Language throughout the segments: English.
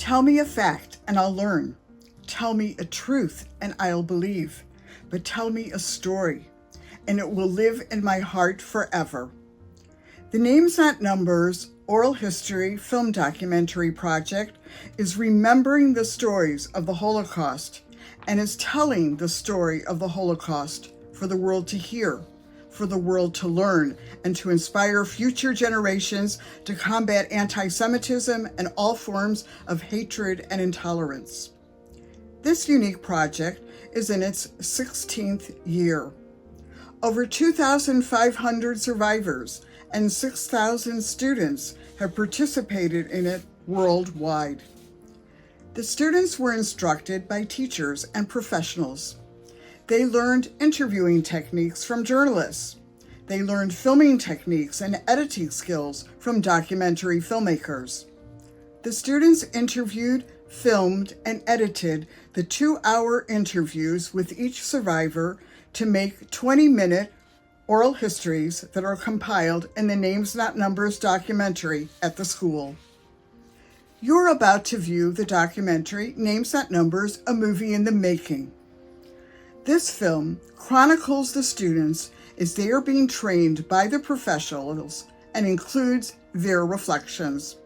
Tell me a fact and I'll learn. Tell me a truth and I'll believe. But tell me a story and it will live in my heart forever. The Names Not Numbers Oral History Film Documentary Project is remembering the stories of the Holocaust and is telling the story of the Holocaust for the world to hear, for the world to learn, and to inspire future generations to combat anti-Semitism and all forms of hatred and intolerance. This unique project is in its 16th year. Over 2,500 survivors and 6,000 students have participated in it worldwide. The students were instructed by teachers and professionals. They learned interviewing techniques from journalists. They learned filming techniques and editing skills from documentary filmmakers. The students interviewed, filmed, and edited the 2-hour interviews with each survivor to make 20-minute oral histories that are compiled in the Names Not Numbers documentary at the school. You're about to view the documentary Names Not Numbers, a movie in the making. This film chronicles the students as they are being trained by the professionals and includes their reflections.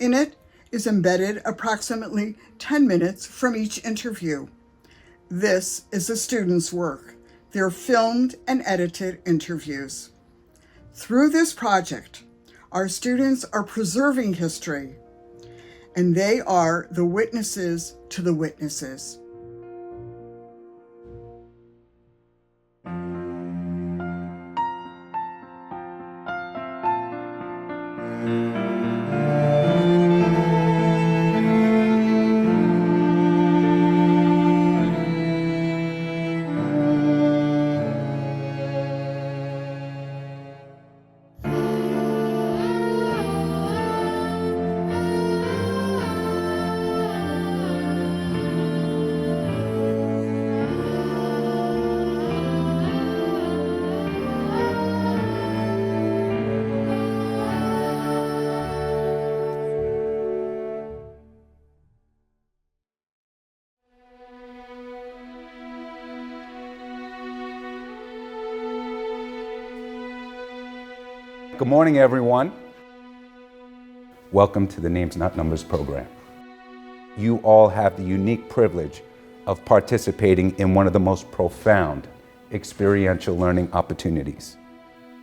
In it is embedded approximately 10 minutes from each interview. This is the students' work. They're filmed and edited interviews. Through this project, our students are preserving history, and they are the witnesses to the witnesses. Good morning, everyone. Welcome to the Names Not Numbers program. You all have the unique privilege of participating in one of the most profound experiential learning opportunities.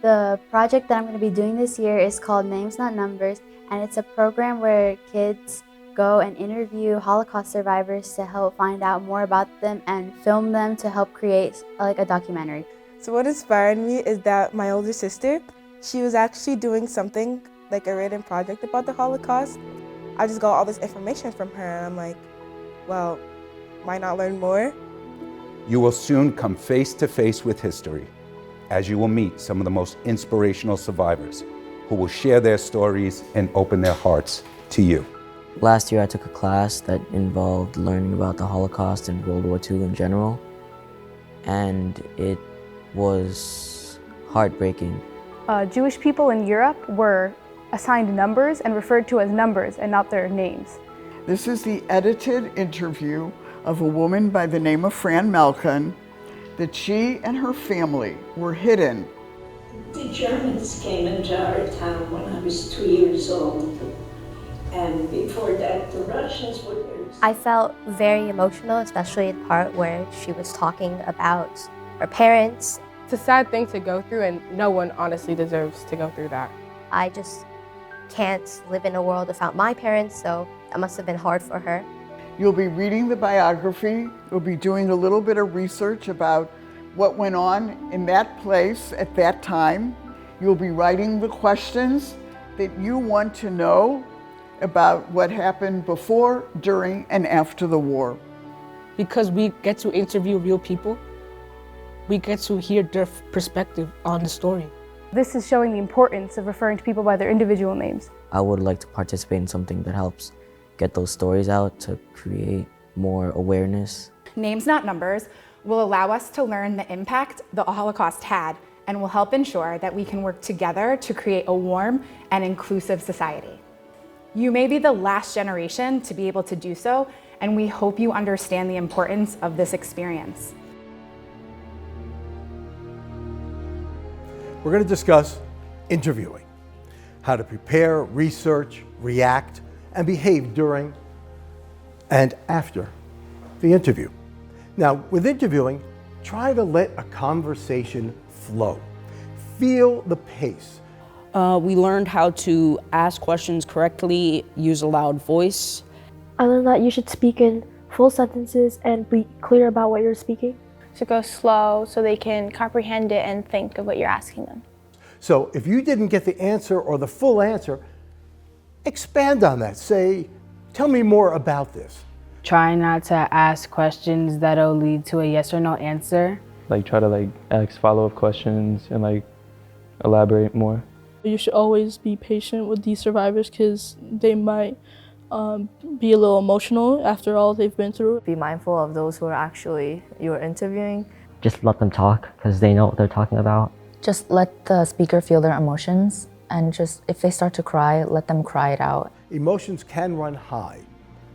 The project that I'm going to be doing this year is called Names Not Numbers, and it's a program where kids go and interview Holocaust survivors to help find out more about them and film them to help create a documentary. So what inspired me is that my older sister, she was actually doing something like a written project about the Holocaust. I just got all this information from her and I'm like, well, why not learn more? You will soon come face to face with history as you will meet some of the most inspirational survivors who will share their stories and open their hearts to you. Last year I took a class that involved learning about the Holocaust and World War II in general, and it was heartbreaking. Jewish people in Europe were assigned numbers and referred to as numbers and not their names. This is the edited interview of a woman by the name of Fran Malkin, that she and her family were hidden. The Germans came into our town when I was 2 years old, and before that the Russians were there. I felt very emotional, especially the part where she was talking about her parents. It's a sad thing to go through and no one honestly deserves to go through that. I just can't live in a world without my parents, so that must have been hard for her. You'll be reading the biography. You'll be doing a little bit of research about what went on in that place at that time. You'll be writing the questions that you want to know about what happened before, during, and after the war. Because we get to interview real people, we get to hear their perspective on the story. This is showing the importance of referring to people by their individual names. I would like to participate in something that helps get those stories out to create more awareness. Names Not Numbers will allow us to learn the impact the Holocaust had and will help ensure that we can work together to create a warm and inclusive society. You may be the last generation to be able to do so, and we hope you understand the importance of this experience. We're going to discuss interviewing, how to prepare, research, react, and behave during and after the interview. Now, with interviewing, try to let a conversation flow. Feel the pace. We learned how to ask questions correctly, use a loud voice. I learned that you should speak in full sentences and be clear about what you're speaking. To go slow so they can comprehend it and think of what you're asking them. So if you didn't get the answer or the full answer, expand on that. Say, tell me more about this. Try not to ask questions that'll lead to a yes or no answer. Like try to ask follow-up questions and elaborate more. You should always be patient with these survivors because they might be a little emotional after all they've been through. Be mindful of those who are actually you're interviewing. Just let them talk because they know what they're talking about. Just let the speaker feel their emotions, and just if they start to cry, let them cry it out. Emotions can run high.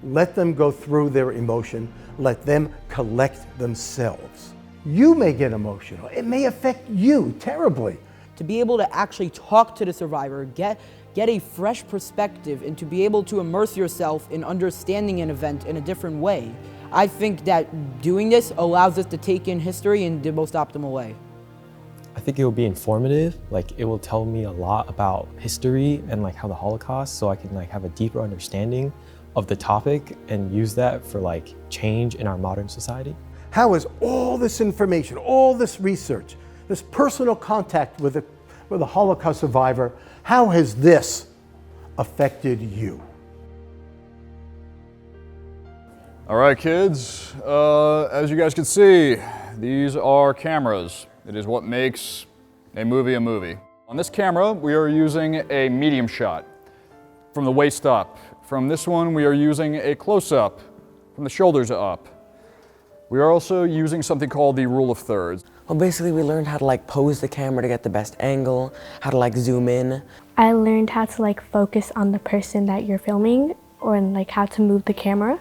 Let them go through their emotion. Let them collect themselves. You may get emotional. It may affect you terribly. To be able to actually talk to the survivor, get a fresh perspective, and to be able to immerse yourself in understanding an event in a different way. I think that doing this allows us to take in history in the most optimal way. I think it will be informative. It will tell me a lot about history and how the Holocaust, so I can have a deeper understanding of the topic and use that for change in our modern society. How is all this information, all this research, this personal contact with a Holocaust survivor, how has this affected you? All right, kids, as you guys can see, these are cameras. It is what makes a movie a movie. On this camera, we are using a medium shot from the waist up. From this one, we are using a close-up from the shoulders up. We are also using something called the rule of thirds. Well, basically we learned how to pose the camera to get the best angle, how to zoom in. I learned how to focus on the person that you're filming, or how to move the camera.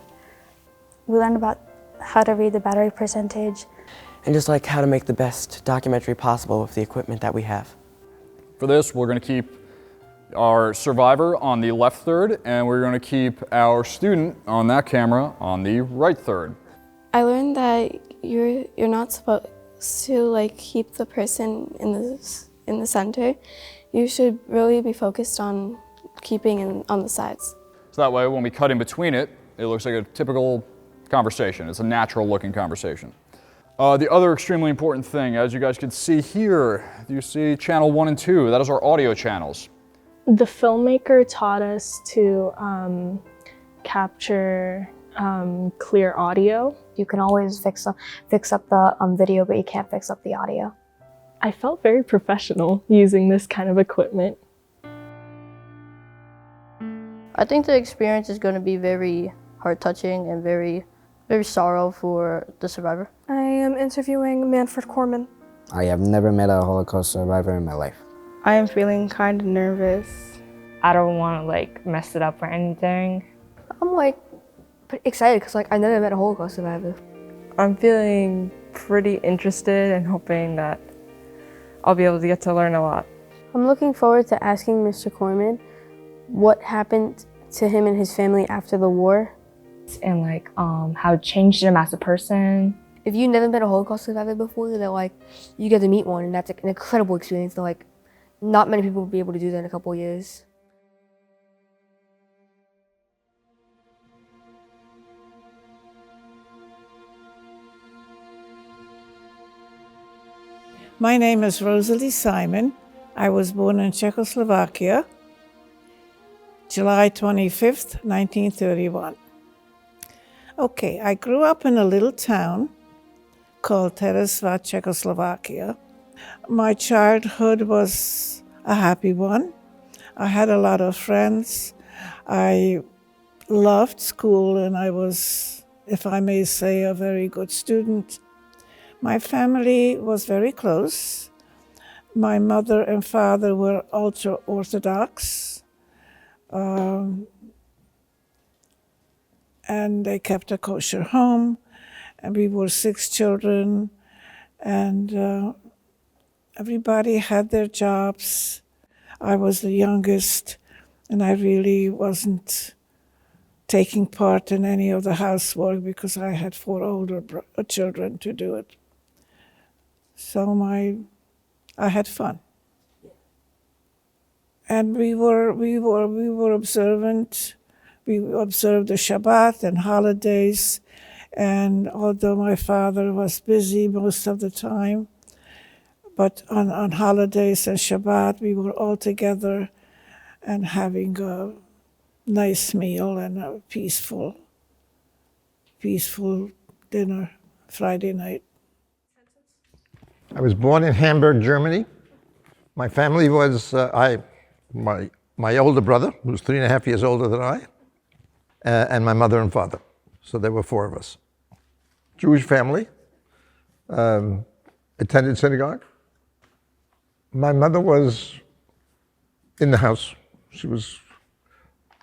We learned about how to read the battery percentage. And just how to make the best documentary possible with the equipment that we have. For this, we're going to keep our survivor on the left third, and we're going to keep our student on that camera on the right third. I learned that you're not supposed to keep the person in the center. You should really be focused on keeping on the sides. So that way, when we cut in between it, it looks like a typical conversation. It's a natural looking conversation. The other extremely important thing, as you guys can see here, you see channel 1 and 2, that is our audio channels. The filmmaker taught us to capture clear audio. You can always fix up the video, but you can't fix up the audio. I felt very professional using this kind of equipment. I think the experience is going to be very heart-touching and very sorrow for the survivor. I am interviewing Manfred Corman. I have never met a Holocaust survivor in my life. I am feeling kind of nervous. I don't want to mess it up or anything. I'm pretty excited because I never met a Holocaust survivor. I'm feeling pretty interested and hoping that I'll be able to get to learn a lot. I'm looking forward to asking Mr. Corman what happened to him and his family after the war. And how it changed him as a person. If you never met a Holocaust survivor before, then you get to meet one, and that's an incredible experience. That not many people will be able to do that in a couple of years. My name is Rosalie Simon. I was born in Czechoslovakia, July 25th, 1931. Okay, I grew up in a little town called Teresva, Czechoslovakia. My childhood was a happy one. I had a lot of friends. I loved school, and I was, if I may say, a very good student. My family was very close. My mother and father were ultra-Orthodox. And they kept a kosher home, and we were 6 children, and everybody had their jobs. I was the youngest, and I really wasn't taking part in any of the housework because I had 4 older children to do it. So I had fun. And we were observant. We observed the Shabbat and holidays. And although my father was busy most of the time, but on holidays and Shabbat, we were all together and having a nice meal and a peaceful dinner Friday night. I was born in Hamburg, Germany. My family was, my older brother, who was 3.5 years older than I, and my mother and father. So there were 4 of us. Jewish family, attended synagogue. My mother was in the house. She was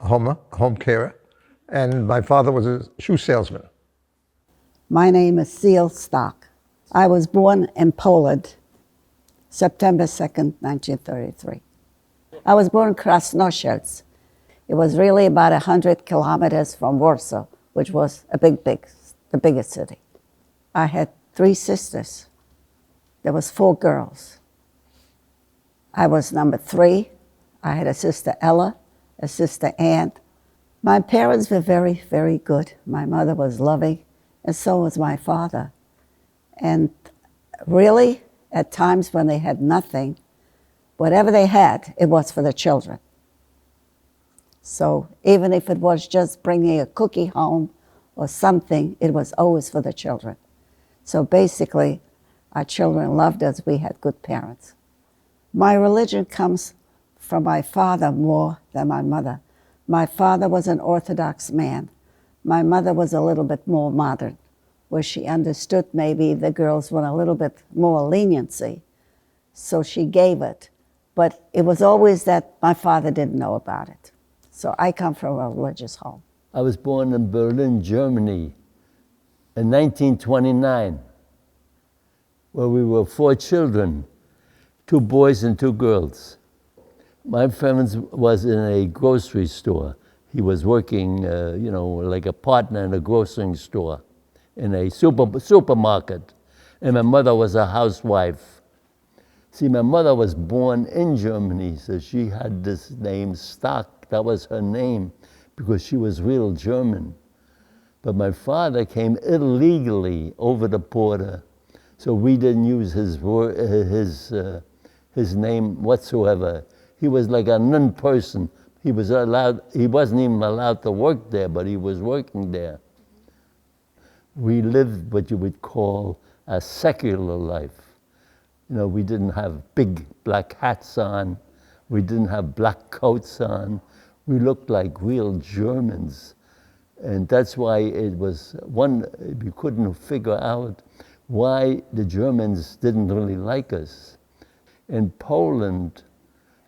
a home carer. And my father was a shoe salesman. My name is Seal Stock. I was born in Poland, September 2nd, 1933. I was born in Krasnoyarsk. It was really about 100 kilometers from Warsaw, which was the biggest city. I had 3 sisters. There was 4 girls. I was number 3. I had a sister Ella, a sister Ann. My parents were very, very good. My mother was loving, and so was my father. And really, at times when they had nothing, whatever they had, it was for the children. So even if it was just bringing a cookie home or something, it was always for the children. So basically, our children loved us. We had good parents. My religion comes from my father more than my mother. My father was an Orthodox man. My mother was a little bit more modern, where she understood maybe the girls want a little bit more leniency. So she gave it. But it was always that my father didn't know about it. So I come from a religious home. I was born in Berlin, Germany in 1929, where we were 4 children, 2 boys and 2 girls. My friend was in a grocery store. He was working, like a partner in a grocery store, in a supermarket. And my mother was a housewife. See, my mother was born in Germany, so she had this name Stock. That was her name because she was real German. But my father came illegally over the border, so we didn't use his name whatsoever. He was like a non-person. He wasn't even allowed to work there, but he was working there. We lived what you would call a secular life. We didn't have big black hats on. We didn't have black coats on. We looked like real Germans. And that's why it was we couldn't figure out why the Germans didn't really like us. In Poland,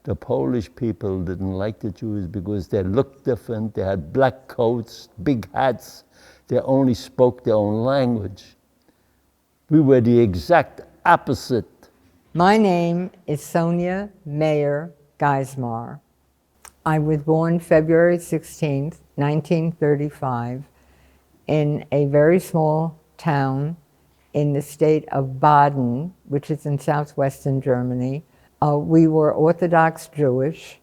the Polish people didn't like the Jews because they looked different. They had black coats, big hats. They only spoke their own language. We were the exact opposite. My name is Sonia Mayer Geismar. I was born February 16th, 1935, in a very small town in the state of Baden, which is in southwestern Germany. We were Orthodox Jewish,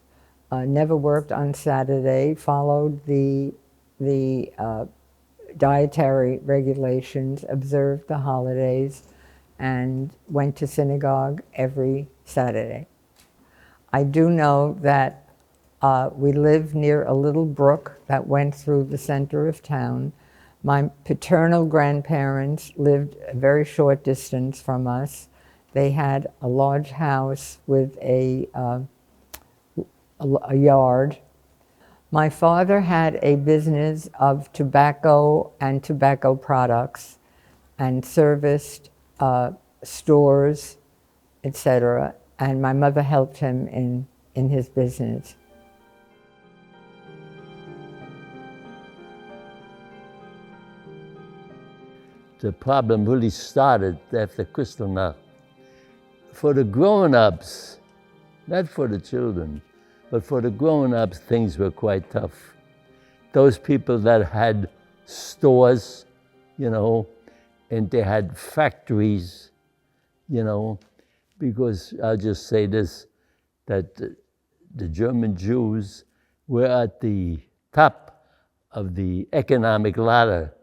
never worked on Saturday, followed the dietary regulations, observed the holidays, and went to synagogue every Saturday. I do know that we lived near a little brook that went through the center of town. My paternal grandparents lived a very short distance from us. They had a large house with a yard. My father had a business of tobacco and tobacco products and serviced stores, etc. And my mother helped him in his business. the problem really started after Kristallnacht. For the grown-ups, not for the children, but for the grown-ups, things were quite tough. Those people that had stores, you know, and they had factories, you know, because I'll just say this, that the German Jews were at the top of the economic ladder,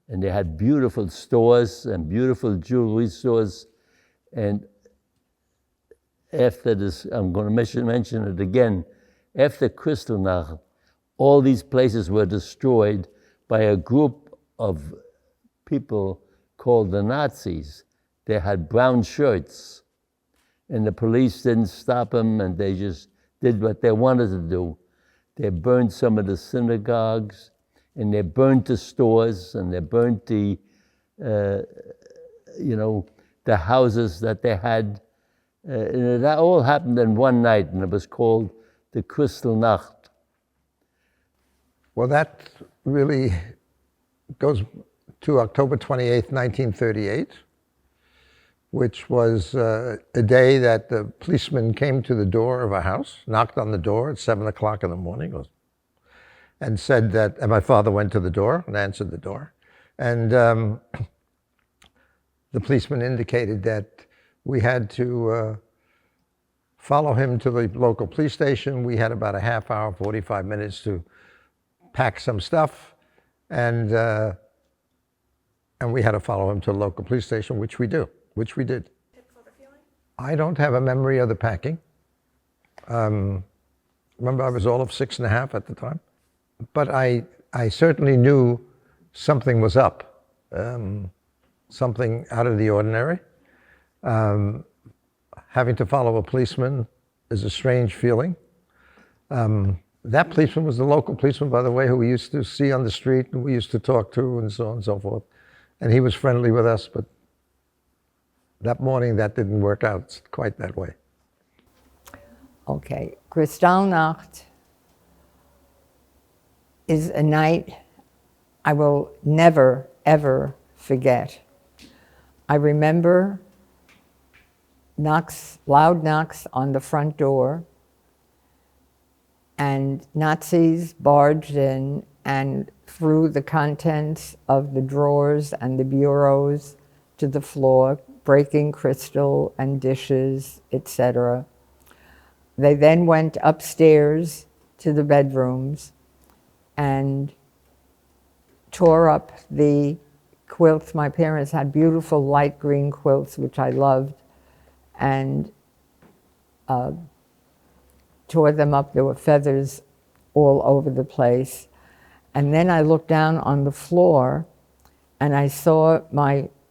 and they had beautiful stores and beautiful jewelry stores. And after this, I'm going to mention it again, after Kristallnacht, all these places were destroyed by a group of people called the Nazis. They had brown shirts, and the police didn't stop them, and they just did what they wanted to do. They burned some of the synagogues, and they burned the stores, and they burned the, you know, the houses that they had. And that all happened in one night, and it was called the Kristallnacht. Well, that really goes to October 28th, 1938, which was a day that the policeman came to the door of a house, knocked on the door at 7 o'clock in the morning, and said that, and my father went to the door and answered the door. And the policeman indicated that we had to follow him to the local police station. We had about a half hour, 45 minutes to pack some stuff, and we had to follow him to the local police station, which we did. I don't have a memory of the packing. Remember, I was all of 6.5 at the time. But I certainly knew something was up, something out of the ordinary. Having to follow a policeman is a strange feeling. That policeman was the local policeman, by the way, who we used to see on the street and we used to talk to and so on and so forth. And he was friendly with us, but that morning that didn't work out quite that way. Okay, Kristallnacht is a night I will never, ever forget. I remember loud knocks on the front door, and Nazis barged in and threw the contents of the drawers and the bureaus to the floor, breaking crystal and dishes, etc. They then went upstairs to the bedrooms and tore up the quilts. My parents had beautiful light green quilts, which I loved, and tore them up. There were feathers all over the place. And then I looked down on the floor and I saw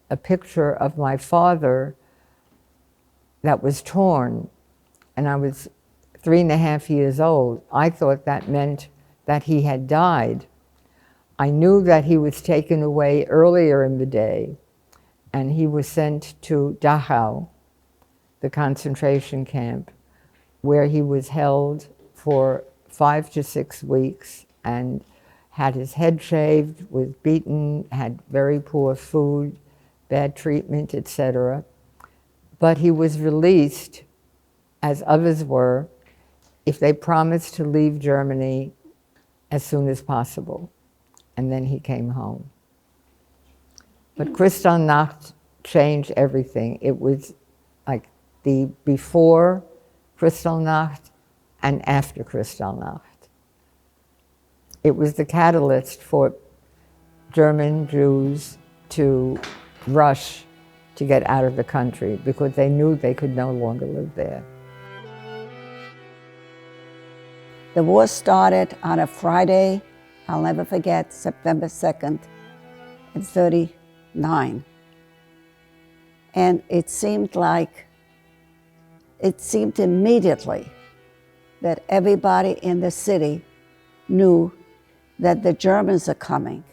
a picture of my father that was torn. And I was 3.5 years old. I thought that meant that he had died. I knew that he was taken away earlier in the day, and he was sent to Dachau, the concentration camp, where he was held for 5 to 6 weeks and had his head shaved, was beaten, had very poor food, bad treatment, etc. But he was released, as others were, if they promised to leave Germany as soon as possible. And then he came home. But Kristallnacht changed everything. It was like the before Kristallnacht and after Kristallnacht. It was the catalyst for German Jews to rush to get out of the country because they knew they could no longer live there. The war started on a Friday, I'll never forget, September 2nd, in 1939. And it seemed immediately that everybody in the city knew that the Germans are coming.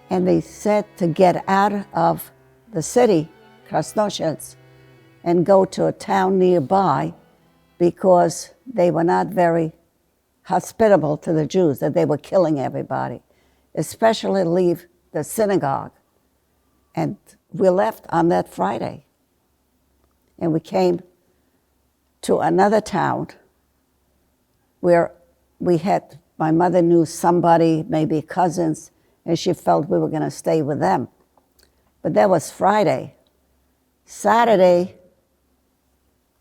And they said to get out of the city, Krasnoselsk, and go to a town nearby because they were not very hospitable to the Jews, that they were killing everybody, especially leave the synagogue And we left on that Friday. And we came to another town where my mother knew somebody, maybe cousins, and she felt we were going to stay with them. But that was Friday. Saturday,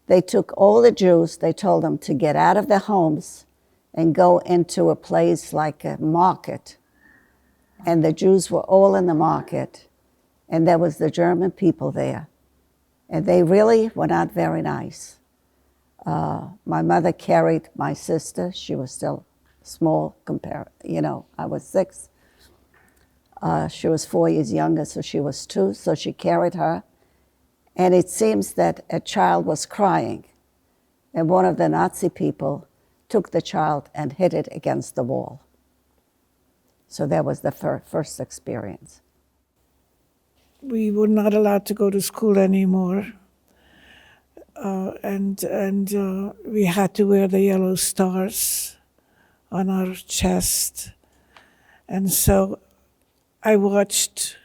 they took all the Jews, they told them to get out of their homes and go into a place like a market. And the Jews were all in the market, and there was the German people there. And they really were not very nice. My mother carried my sister. She was still small, I was 6. She was 4 years younger, so she was 2, so she carried her. And it seems that a child was crying, and one of the Nazi people took the child and hit it against the wall. So that was the first experience. We were not allowed to go to school anymore. And we had to wear the yellow stars on our chest. And so I watched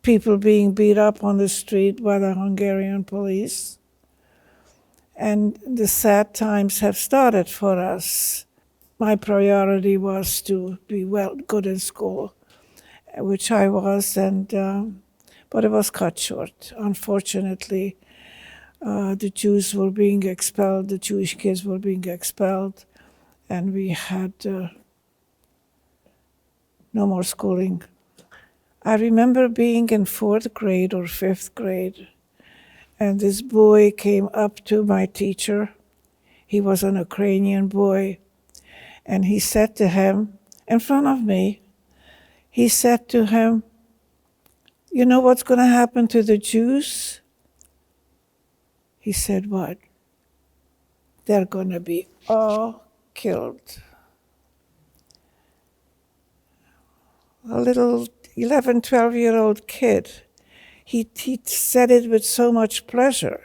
people being beat up on the street by the Hungarian police. And the sad times have started for us. My priority was to be good in school, which I was, but it was cut short. Unfortunately, the Jews were being expelled, the Jewish kids were being expelled, and we had no more schooling. I remember being in 4th grade or 5th grade, and this boy came up to my teacher. He was an Ukrainian boy, and he said to him, in front of me, he said to him, "You know what's going to happen to the Jews?" He said, "What?" "They're going to be all killed." A little 11, 12-year-old kid, he said it with so much pleasure.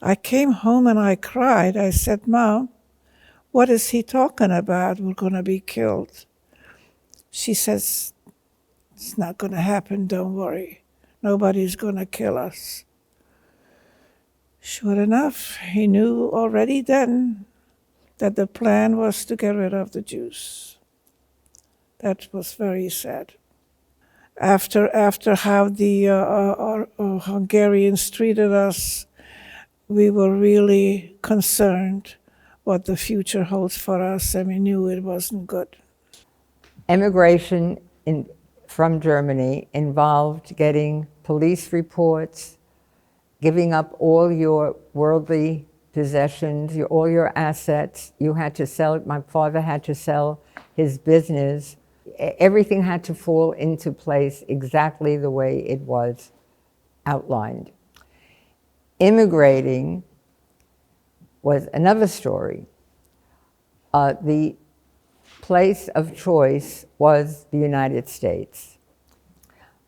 I came home and I cried. I said, "Mom, what is he talking about? We're going to be killed." She says, "It's not going to happen, don't worry. Nobody's going to kill us." Sure enough, he knew already then that the plan was to get rid of the Jews. That was very sad. After how the Hungarians treated us, we were really concerned what the future holds for us, and we knew it wasn't good. Immigration from Germany involved getting police reports, giving up all your worldly possessions, all your assets. You had to sell, my father had to sell his business. Everything had to fall into place exactly the way it was outlined. Immigrating was another story. The place of choice was the United States.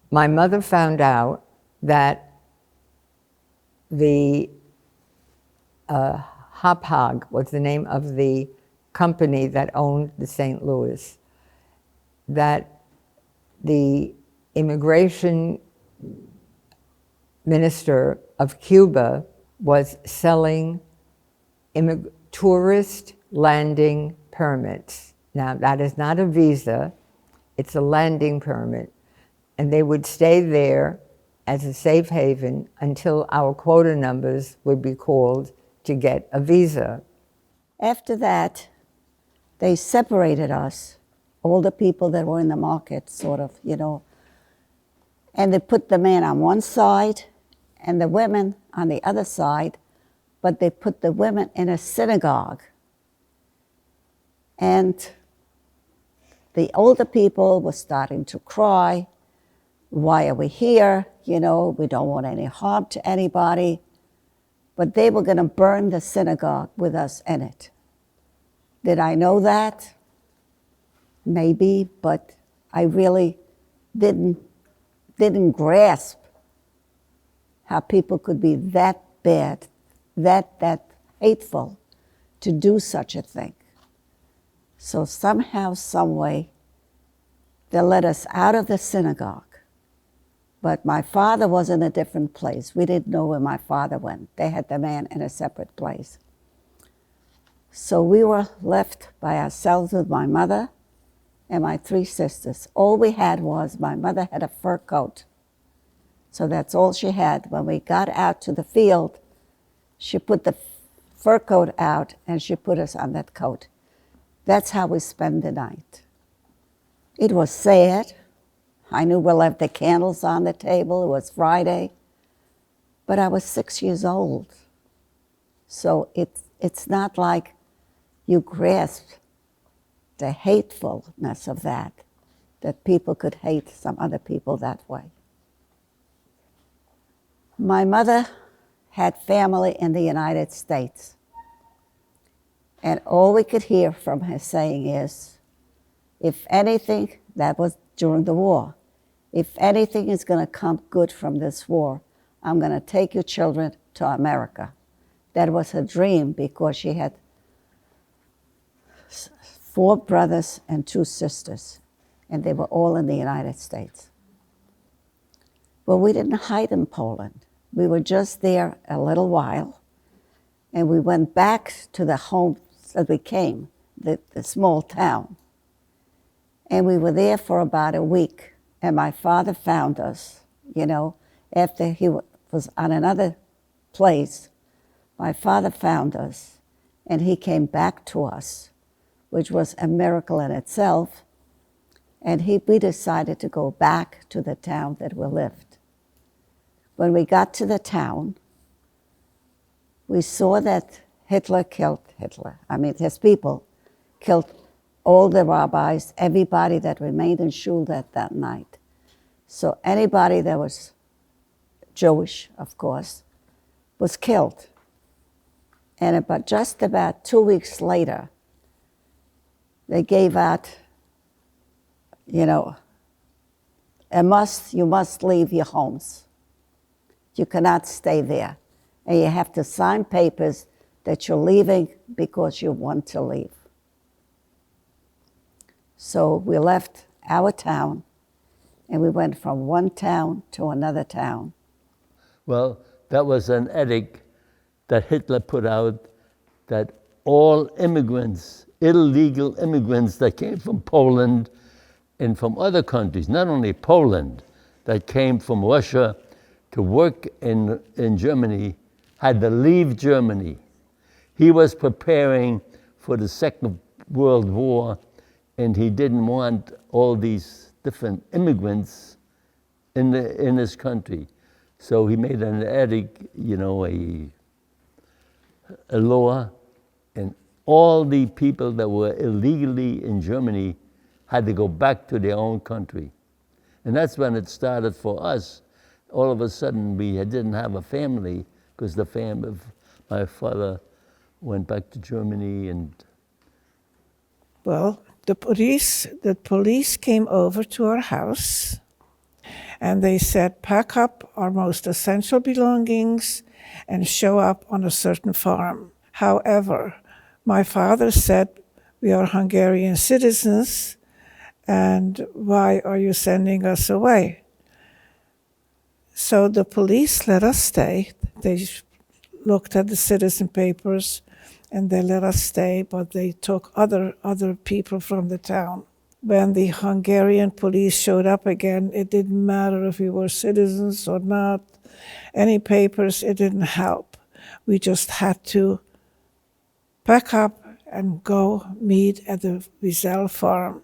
My mother found out that the Hapag was the name of the company that owned the St. Louis, that the immigration minister of Cuba was selling tourist landing permits. Now, that is not a visa, it's a landing permit. And they would stay there as a safe haven until our quota numbers would be called to get a visa. After that, they separated us, all the people that were in the market, sort of, and they put the men on one side and the women on the other side, but they put the women in a synagogue. And the older people were starting to cry. Why are we here? We don't want any harm to anybody. But they were going to burn the synagogue with us in it. Did I know that? Maybe, but I really didn't grasp how people could be that bad, that hateful to do such a thing. So somehow, some way, they let us out of the synagogue. But my father was in a different place. We didn't know where my father went. They had the man in a separate place. So we were left by ourselves with my mother and my 3 sisters. All we had was my mother had a fur coat. So that's all she had. When we got out to the field, she put the fur coat out and she put us on that coat. That's how we spent the night. It was sad. I knew we left the candles on the table. It was Friday. But I was 6 years old. So it's not like you grasp the hatefulness of that people could hate some other people that way. My mother had family in the United States. And all we could hear from her saying is, if anything, that was during the war, if anything is going to come good from this war, I'm going to take your children to America. That was her dream because she had 4 brothers and 2 sisters, and they were all in the United States. Well, we didn't hide in Poland. We were just there a little while, and we went back to the home that we came, the small town. And we were there for about a week, and my father found us, after he was on another place. My father found us, and he came back to us, which was a miracle in itself. And we decided to go back to the town that we lived. When we got to the town, we saw that his people killed all the rabbis, everybody that remained in shul that night. So anybody that was Jewish, of course, was killed. And just about 2 weeks later, they gave out, you must leave your homes. You cannot stay there. And you have to sign papers that you're leaving because you want to leave. So we left our town, and we went from one town to another town. Well, that was an edict that Hitler put out, that all immigrants, illegal immigrants that came from Poland and from other countries, not only Poland, that came from Russia to work in Germany, had to leave Germany. He was preparing for the Second World War, and he didn't want all these different immigrants in his country. So he made an edict, a law, and all the people that were illegally in Germany had to go back to their own country. And that's when it started for us. All of a sudden, we didn't have a family because the family of my father went back to Germany. And well, the police came over to our house, and they said, pack up our most essential belongings and show up on a certain farm. However, my father said, we are Hungarian citizens, and why are you sending us away? So the police let us stay. They looked at the citizen papers, and they let us stay, but they took other people from the town. When the Hungarian police showed up again, it didn't matter if we were citizens or not. Any papers, it didn't help. We just had to pack up and go meet at the Wiesel farm.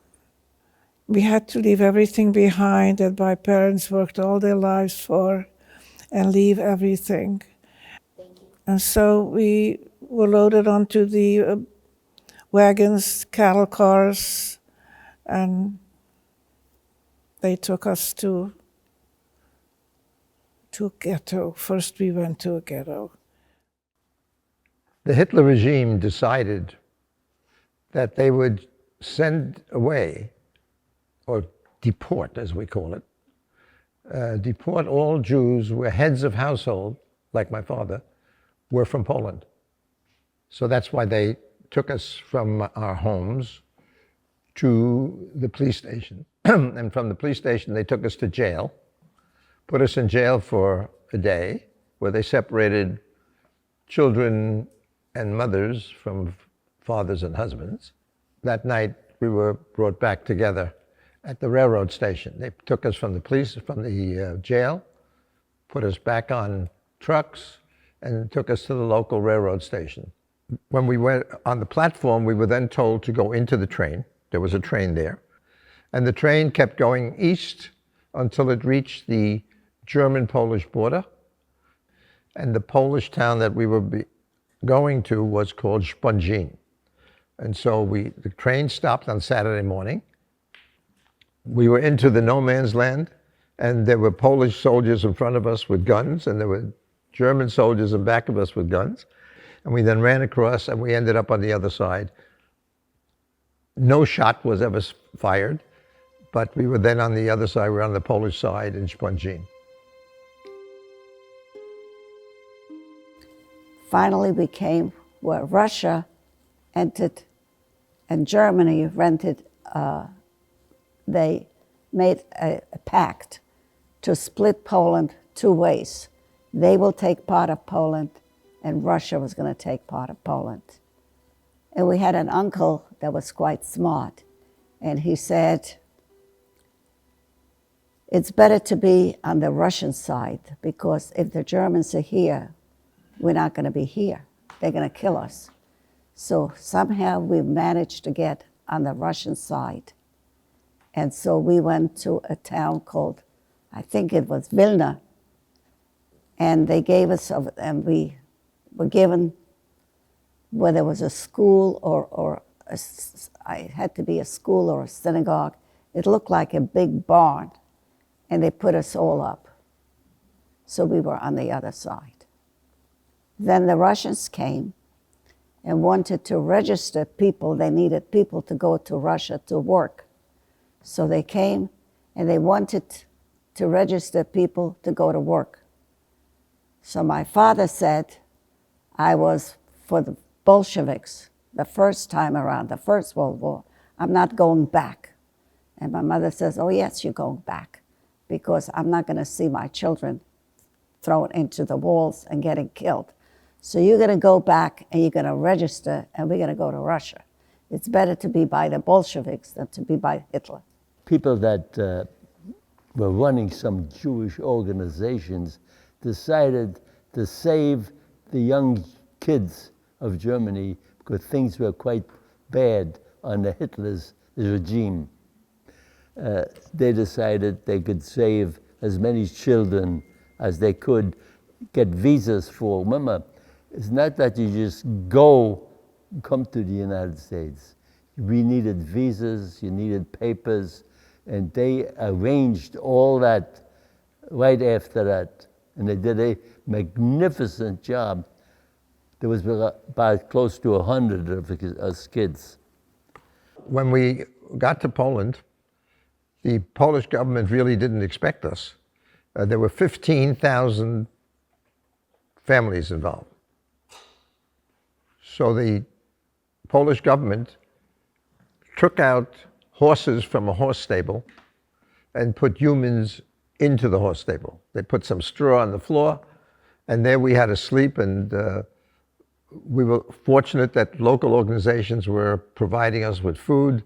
We had to leave everything behind that my parents worked all their lives for, and leave everything. And so we were loaded onto the wagons, cattle cars, and they took us to a ghetto. First we went to a ghetto. The Hitler regime decided that they would send away, or deport as we call it, deport all Jews where heads of household, like my father, were from Poland. So that's why they took us from our homes to the police station. And from the police station, they took us to jail, put us in jail for a day where they separated children and mothers from fathers and husbands. That night, we were brought back together at the railroad station. They took us from the jail, put us back on trucks, and took us to the local railroad station. When we went on the platform, we were then told to go into the train. There was a train there. And the train kept going east until it reached the German-Polish border. And the Polish town that we were going to was called Spongin. And so the train stopped on Saturday morning. We were into the no man's land, and there were Polish soldiers in front of us with guns, and there were German soldiers in back of us with guns. And we then ran across, and we ended up on the other side. No shot was ever fired, but we were then on the other side. We were on the Polish side in Spongin. Finally, we came where Russia entered and Germany rented, they made a pact to split Poland two ways. They will take part of Poland, and Russia was going to take part of Poland. And we had an uncle that was quite smart, and he said, it's better to be on the Russian side, because if the Germans are here, we're not going to be here. They're going to kill us. So somehow we managed to get on the Russian side. And so we went to a town called, I think it was Vilna, and they gave us, and we were given, where there was a school I had to be a school or a synagogue. It looked like a big barn, and they put us all up. So we were on the other side. Then the Russians came and wanted to register people. They needed people to go to Russia to work. So they came and they wanted to register people to go to work. So my father said, I was for the Bolsheviks the first time around, the First World War. I'm not going back. And my mother says, oh yes, you're going back, because I'm not going to see my children thrown into the walls and getting killed. So you're going to go back and you're going to register, and we're going to go to Russia. It's better to be by the Bolsheviks than to be by Hitler. People that were running some Jewish organizations decided to save the young kids of Germany because things were quite bad under Hitler's regime. They decided they could save as many children as they could, get visas for. Remember, it's not that you just come to the United States. We needed visas, you needed papers, and they arranged all that right after that. And they did a magnificent job. There was about close to 100 of us kids. When we got to Poland, the Polish government really didn't expect us. There were 15,000 families involved. So the Polish government took out horses from a horse stable and put humans into the horse stable. They put some straw on the floor, and there we had to sleep, and we were fortunate that local organizations were providing us with food.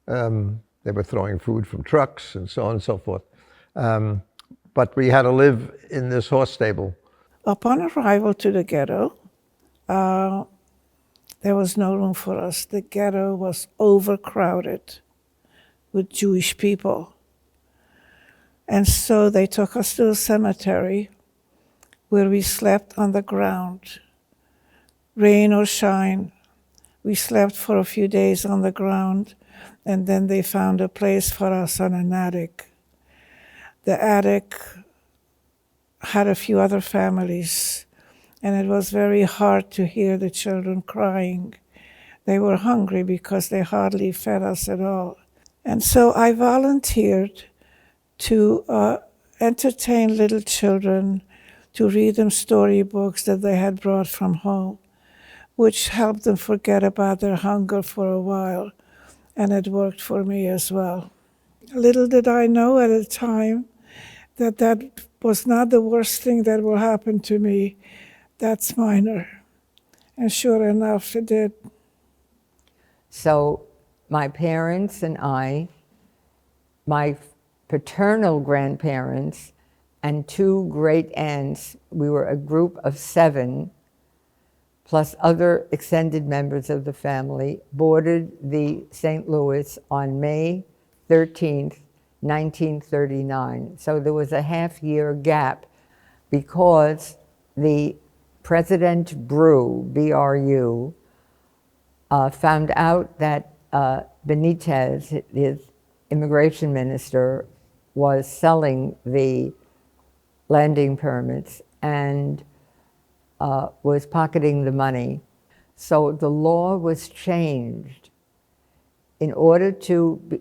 They were throwing food from trucks and so on and so forth. But we had to live in this horse stable. Upon arrival to the ghetto, there was no room for us. The ghetto was overcrowded with Jewish people. And so they took us to a cemetery where we slept on the ground. Rain or shine, we slept for a few days on the ground, and then they found a place for us on an attic. The attic had a few other families, and it was very hard to hear the children crying. They were hungry because they hardly fed us at all. And so I volunteered to entertain little children, to read them storybooks that they had brought from home, which helped them forget about their hunger for a while, and it worked for me as well. Little did I know at the time that that was not the worst thing that will happen to me. That's minor. And sure enough, it did. So my parents and I, my paternal grandparents, and 2 great aunts, we were a group of 7, plus other extended members of the family, boarded the St. Louis on May 13th, 1939. So there was a half-year gap because the President Bru, B-R-U, found out that Benitez, his immigration minister, was selling the landing permits and was pocketing the money. So the law was changed. In order to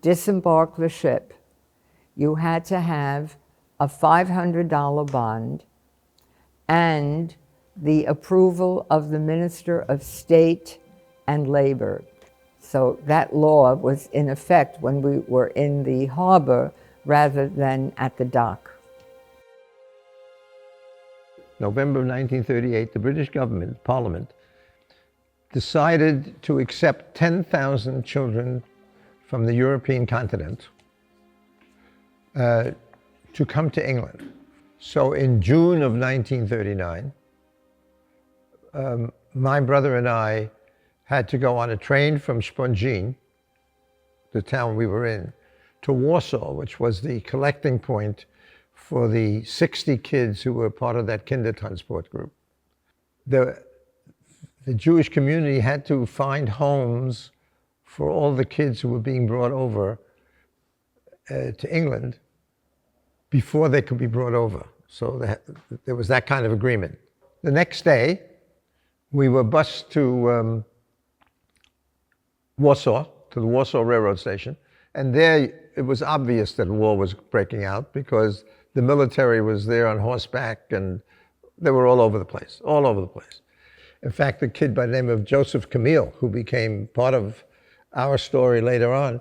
disembark the ship, you had to have a $500 bond and the approval of the Minister of State and Labor. So that law was in effect when we were in the harbor rather than at the dock. November of 1938, the British government, Parliament, decided to accept 10,000 children from the European continent to come to England. So in June of 1939, my brother and I had to go on a train from Spongin, the town we were in, to Warsaw, which was the collecting point for the 60 kids who were part of that Kindertransport group. The Jewish community had to find homes for all the kids who were being brought over to England before they could be brought over. So there was that kind of agreement. The next day, we were bused to Warsaw, to the Warsaw Railroad Station, and there it was obvious that war was breaking out because the military was there on horseback and they were all over the place, all over the place. In fact, a kid by the name of Joseph Camille, who became part of our story later on,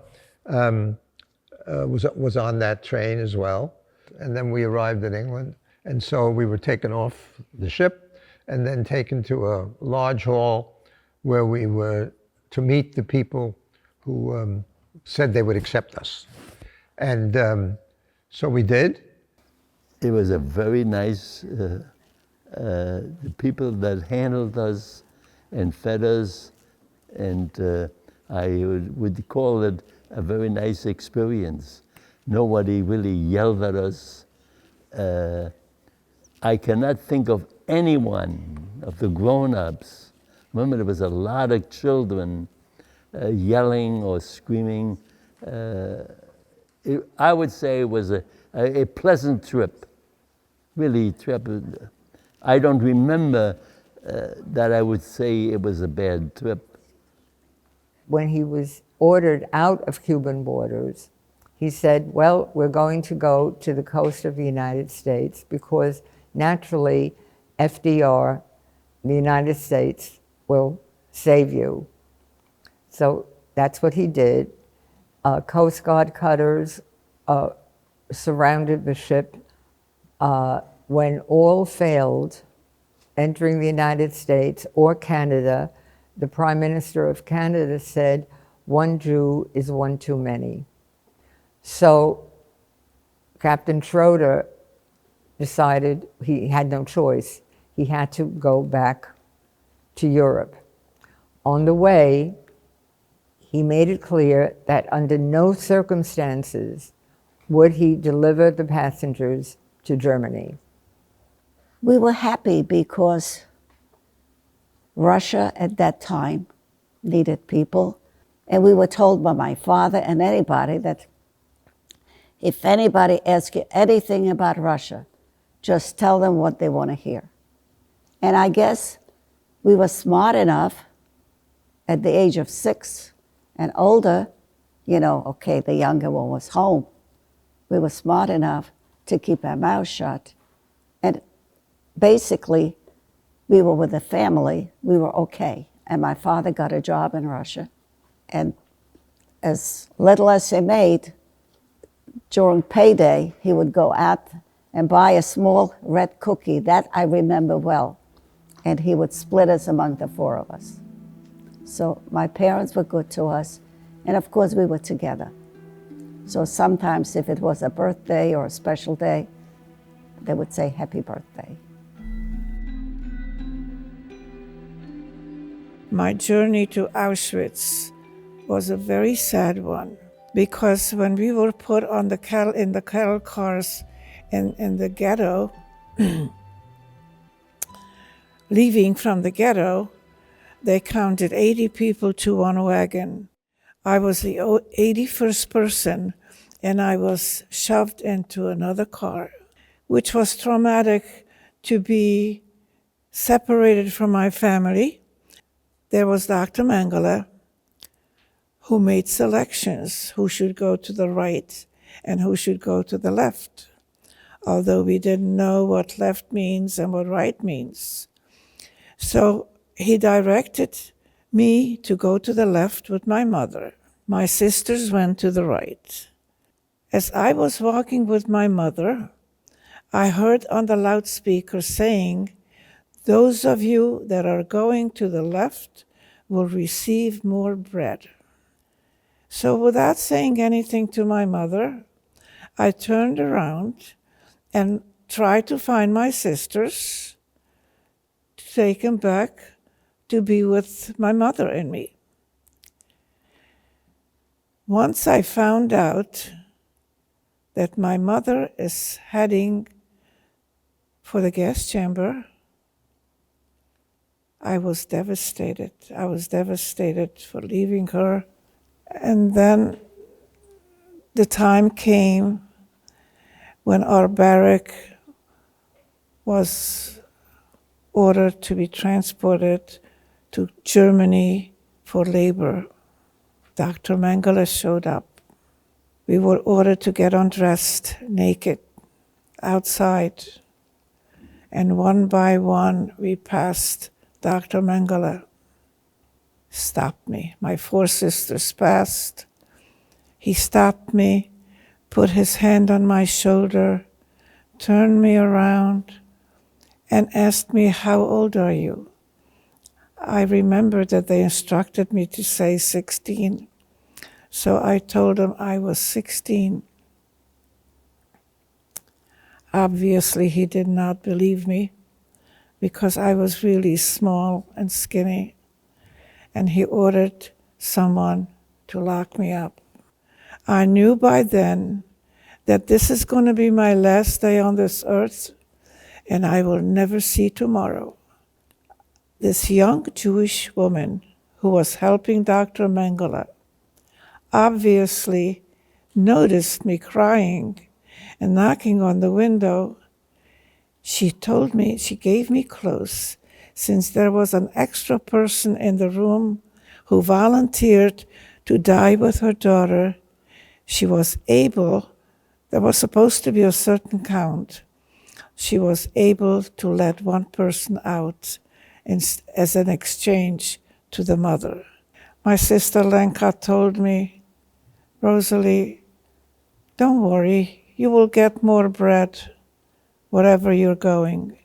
was on that train as well. And then we arrived in England. And so we were taken off the ship and then taken to a large hall where we were to meet the people who said they would accept us. And so we did. It was a very nice, the people that handled us and fed us, and I would call it a very nice experience. Nobody really yelled at us. I cannot think of anyone of the grown-ups. Remember, there was a lot of children yelling or screaming. I would say it was a pleasant trip, really trip. I don't remember that I would say it was a bad trip. When he was ordered out of Cuban borders, he said, well, we're going to go to the coast of the United States because naturally FDR, the United States, will save you. So that's what he did. Coast Guard cutters surrounded the ship. When all failed, entering the United States or Canada, the Prime Minister of Canada said, one Jew is one too many. So Captain Schroeder decided he had no choice. He had to go back to Europe. On the way, he made it clear that under no circumstances would he deliver the passengers to Germany. We were happy because Russia at that time needed people. And we were told by my father and anybody that if anybody asks you anything about Russia, just tell them what they want to hear. And I guess we were smart enough at the age of 6 and older, you know, okay, the younger one was home. We were smart enough to keep our mouths shut. And basically, we were with a family, we were okay. And my father got a job in Russia. And as little as he made, during payday, he would go out and buy a small red cookie. That I remember well. And he would split us among the four of us. So my parents were good to us, and of course we were together. So sometimes if it was a birthday or a special day, they would say happy birthday. My journey to Auschwitz was a very sad one, because when we were put on in the cattle cars in the ghetto, leaving from the ghetto, they counted 80 people to one wagon. I was the 81st person, and I was shoved into another car, which was traumatic to be separated from my family. There was Dr. Mengele, who made selections, who should go to the right and who should go to the left, although we didn't know what left means and what right means. So he directed me to go to the left with my mother. My sisters went to the right. As I was walking with my mother, I heard on the loudspeaker saying, "Those of you that are going to the left will receive more bread." So without saying anything to my mother, I turned around and tried to find my sisters to take them back to be with my mother and me. Once I found out that my mother is heading for the gas chamber, I was devastated. I was devastated for leaving her. And then the time came when our barrack was ordered to be transported to Germany for labor. Dr. Mengele showed up. We were ordered to get undressed naked outside. And one by one, we passed Dr. Mengele. Stopped me. My four sisters passed. He stopped me, put his hand on my shoulder, turned me around, and asked me, "How old are you?" I remember that they instructed me to say 16. So I told him I was 16. Obviously, he did not believe me because I was really small and skinny, and he ordered someone to lock me up. I knew by then that this is going to be my last day on this earth, and I will never see tomorrow. This young Jewish woman who was helping Dr. Mengele obviously noticed me crying and knocking on the window. She gave me clothes, since there was an extra person in the room who volunteered to die with her daughter. She was able, there was supposed to be a certain count, she was able to let one person out as an exchange to the mother. My sister Lenka told me, "Rosalie, don't worry, you will get more bread wherever you're going."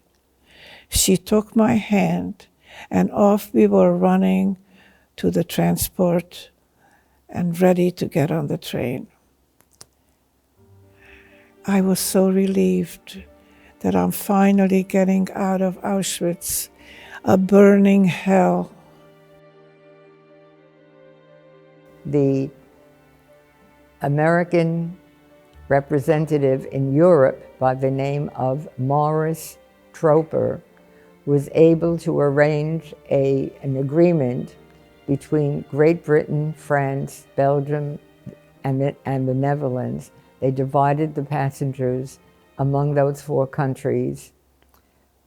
She took my hand, and off we were running to the transport and ready to get on the train. I was so relieved that I'm finally getting out of Auschwitz, a burning hell. The American representative in Europe by the name of Morris Troper was able to arrange an agreement between Great Britain, France, Belgium, and the Netherlands. They divided the passengers among those four countries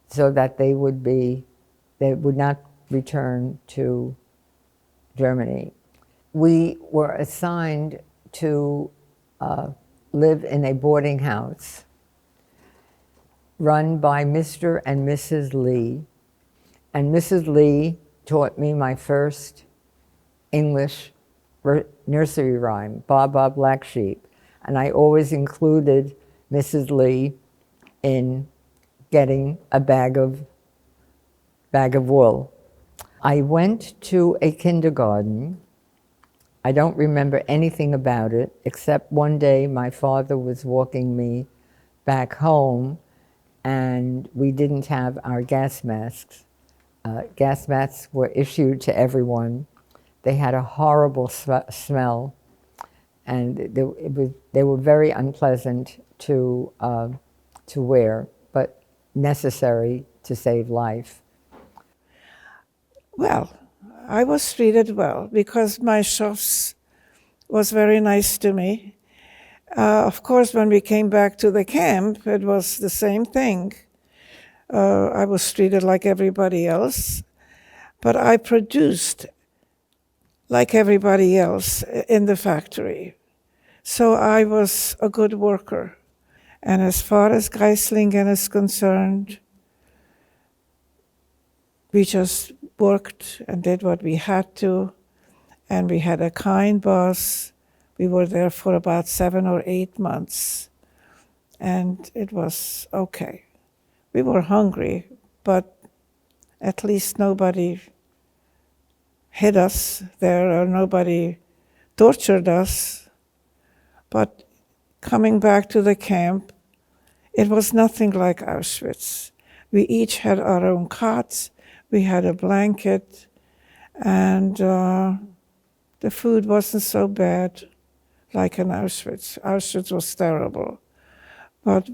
so that they would not return to Germany. We were assigned to live in a boarding house run by Mr. and Mrs. Lee. And Mrs. Lee taught me my first English nursery rhyme, Baa Baa Black Sheep. And I always included Mrs. Lee in getting a bag of wool. I went to a kindergarten. I don't remember anything about it, except one day my father was walking me back home and we didn't have our gas masks. Gas masks were issued to everyone. They had a horrible smell, and they were very unpleasant to wear, but necessary to save life. Well, I was treated well because my chefs was very nice to me. Of course, when we came back to the camp, it was the same thing. I was treated like everybody else, but I produced like everybody else in the factory. So I was a good worker. And as far as Geislingen is concerned, we just worked and did what we had to, and we had a kind boss. We were there for about 7 or 8 months, and it was okay. We were hungry, but at least nobody hit us there or nobody tortured us. But coming back to the camp, it was nothing like Auschwitz. We each had our own cots, we had a blanket, and the food wasn't so bad like in Auschwitz. Auschwitz was terrible. But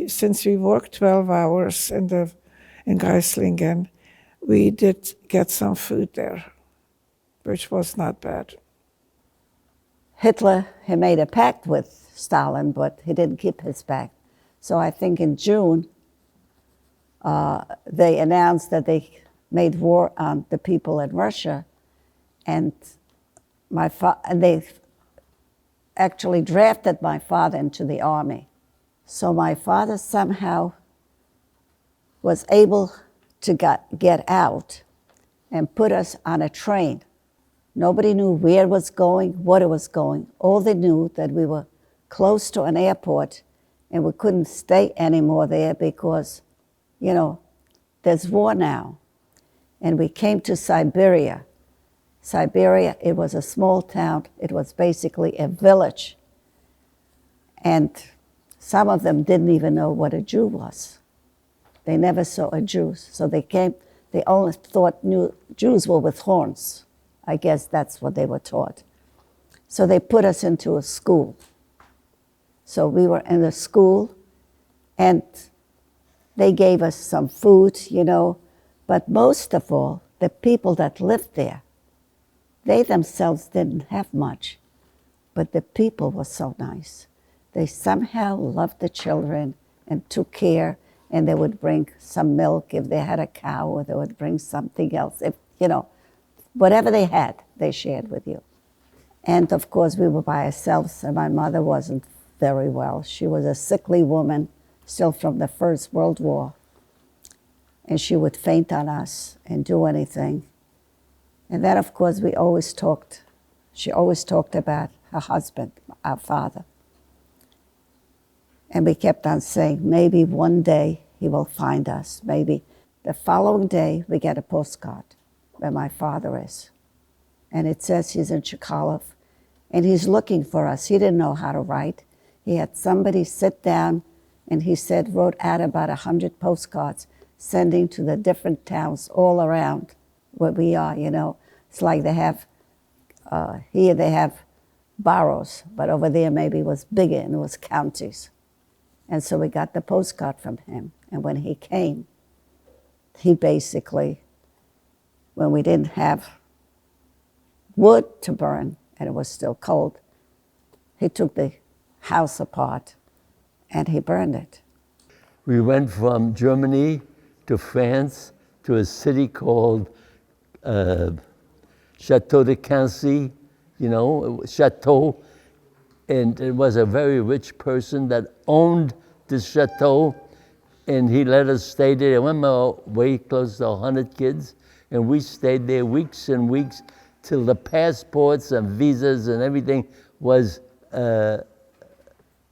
since we worked 12 hours in Geislingen, we did get some food there, which was not bad. Hitler, he made a pact with Stalin, but he didn't keep his pact. So I think in June, they announced that they made war on the people in Russia, and they actually drafted my father into the army. So my father somehow was able to get out and put us on a train. Nobody knew where it was going, what it was going. All they knew that we were close to an airport and we couldn't stay anymore there because, you know, there's war now. And we came to Siberia. Siberia, it was a small town. It was basically a village. And some of them didn't even know what a Jew was. They never saw a Jew. So they only thought Jews were with horns. I guess that's what they were taught. So they put us into a school. So we were in the school, and they gave us some food, you know, but most of all, the people that lived there, they themselves didn't have much, but the people were so nice. They somehow loved the children and took care, and they would bring some milk if they had a cow, or they would bring something else. If, you know, whatever they had, they shared with you. And of course, we were by ourselves, and my mother wasn't very well. She was a sickly woman, still from the First World War. And she would faint on us and do anything. And then, of course, she always talked about her husband, our father. And we kept on saying, maybe one day he will find us. Maybe the following day we get a postcard where my father is. And it says he's in Chicago and he's looking for us. He didn't know how to write. He had somebody sit down and he said, wrote out about 100 postcards, sending to the different towns all around where we are, you know. It's like they have, here they have boroughs, but over there maybe it was bigger and it was counties. And so we got the postcard from him. And when he came, he basically, when we didn't have wood to burn and it was still cold, he took the house apart and he burned it. We went from Germany to France to a city called Chateau de Quincy, you know, Chateau. And it was a very rich person that owned this chateau, and he let us stay there. We were way close to 100 kids, and we stayed there weeks and weeks till the passports and visas and everything was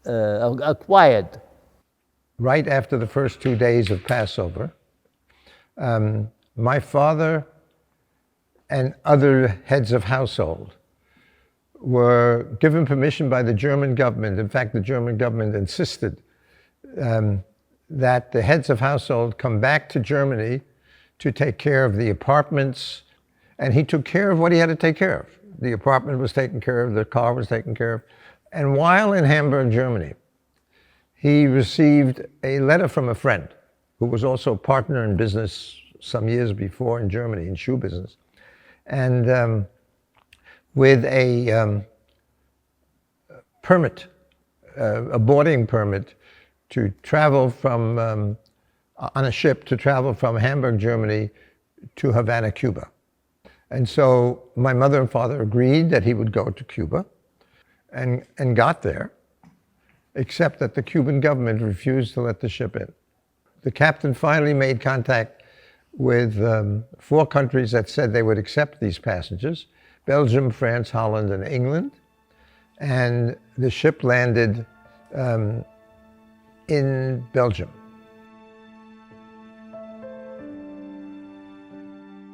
acquired. right after the first 2 days of Passover, my father and other heads of household were given permission by the German government. In fact, the German government insisted that the heads of household come back to Germany to take care of the apartments, and he took care of what he had to take care of. The apartment was taken care of, the car was taken care of. And while in Hamburg, Germany, he received a letter from a friend who was also a partner in business some years before in Germany, in shoe business. And with a permit, a boarding permit to travel from, on a ship to travel from Hamburg, Germany to Havana, Cuba. And so my mother and father agreed that he would go to Cuba and got there, except that the Cuban government refused to let the ship in. The captain finally made contact with 4 countries that said they would accept these passengers: Belgium, France, Holland, and England. And the ship landed in Belgium.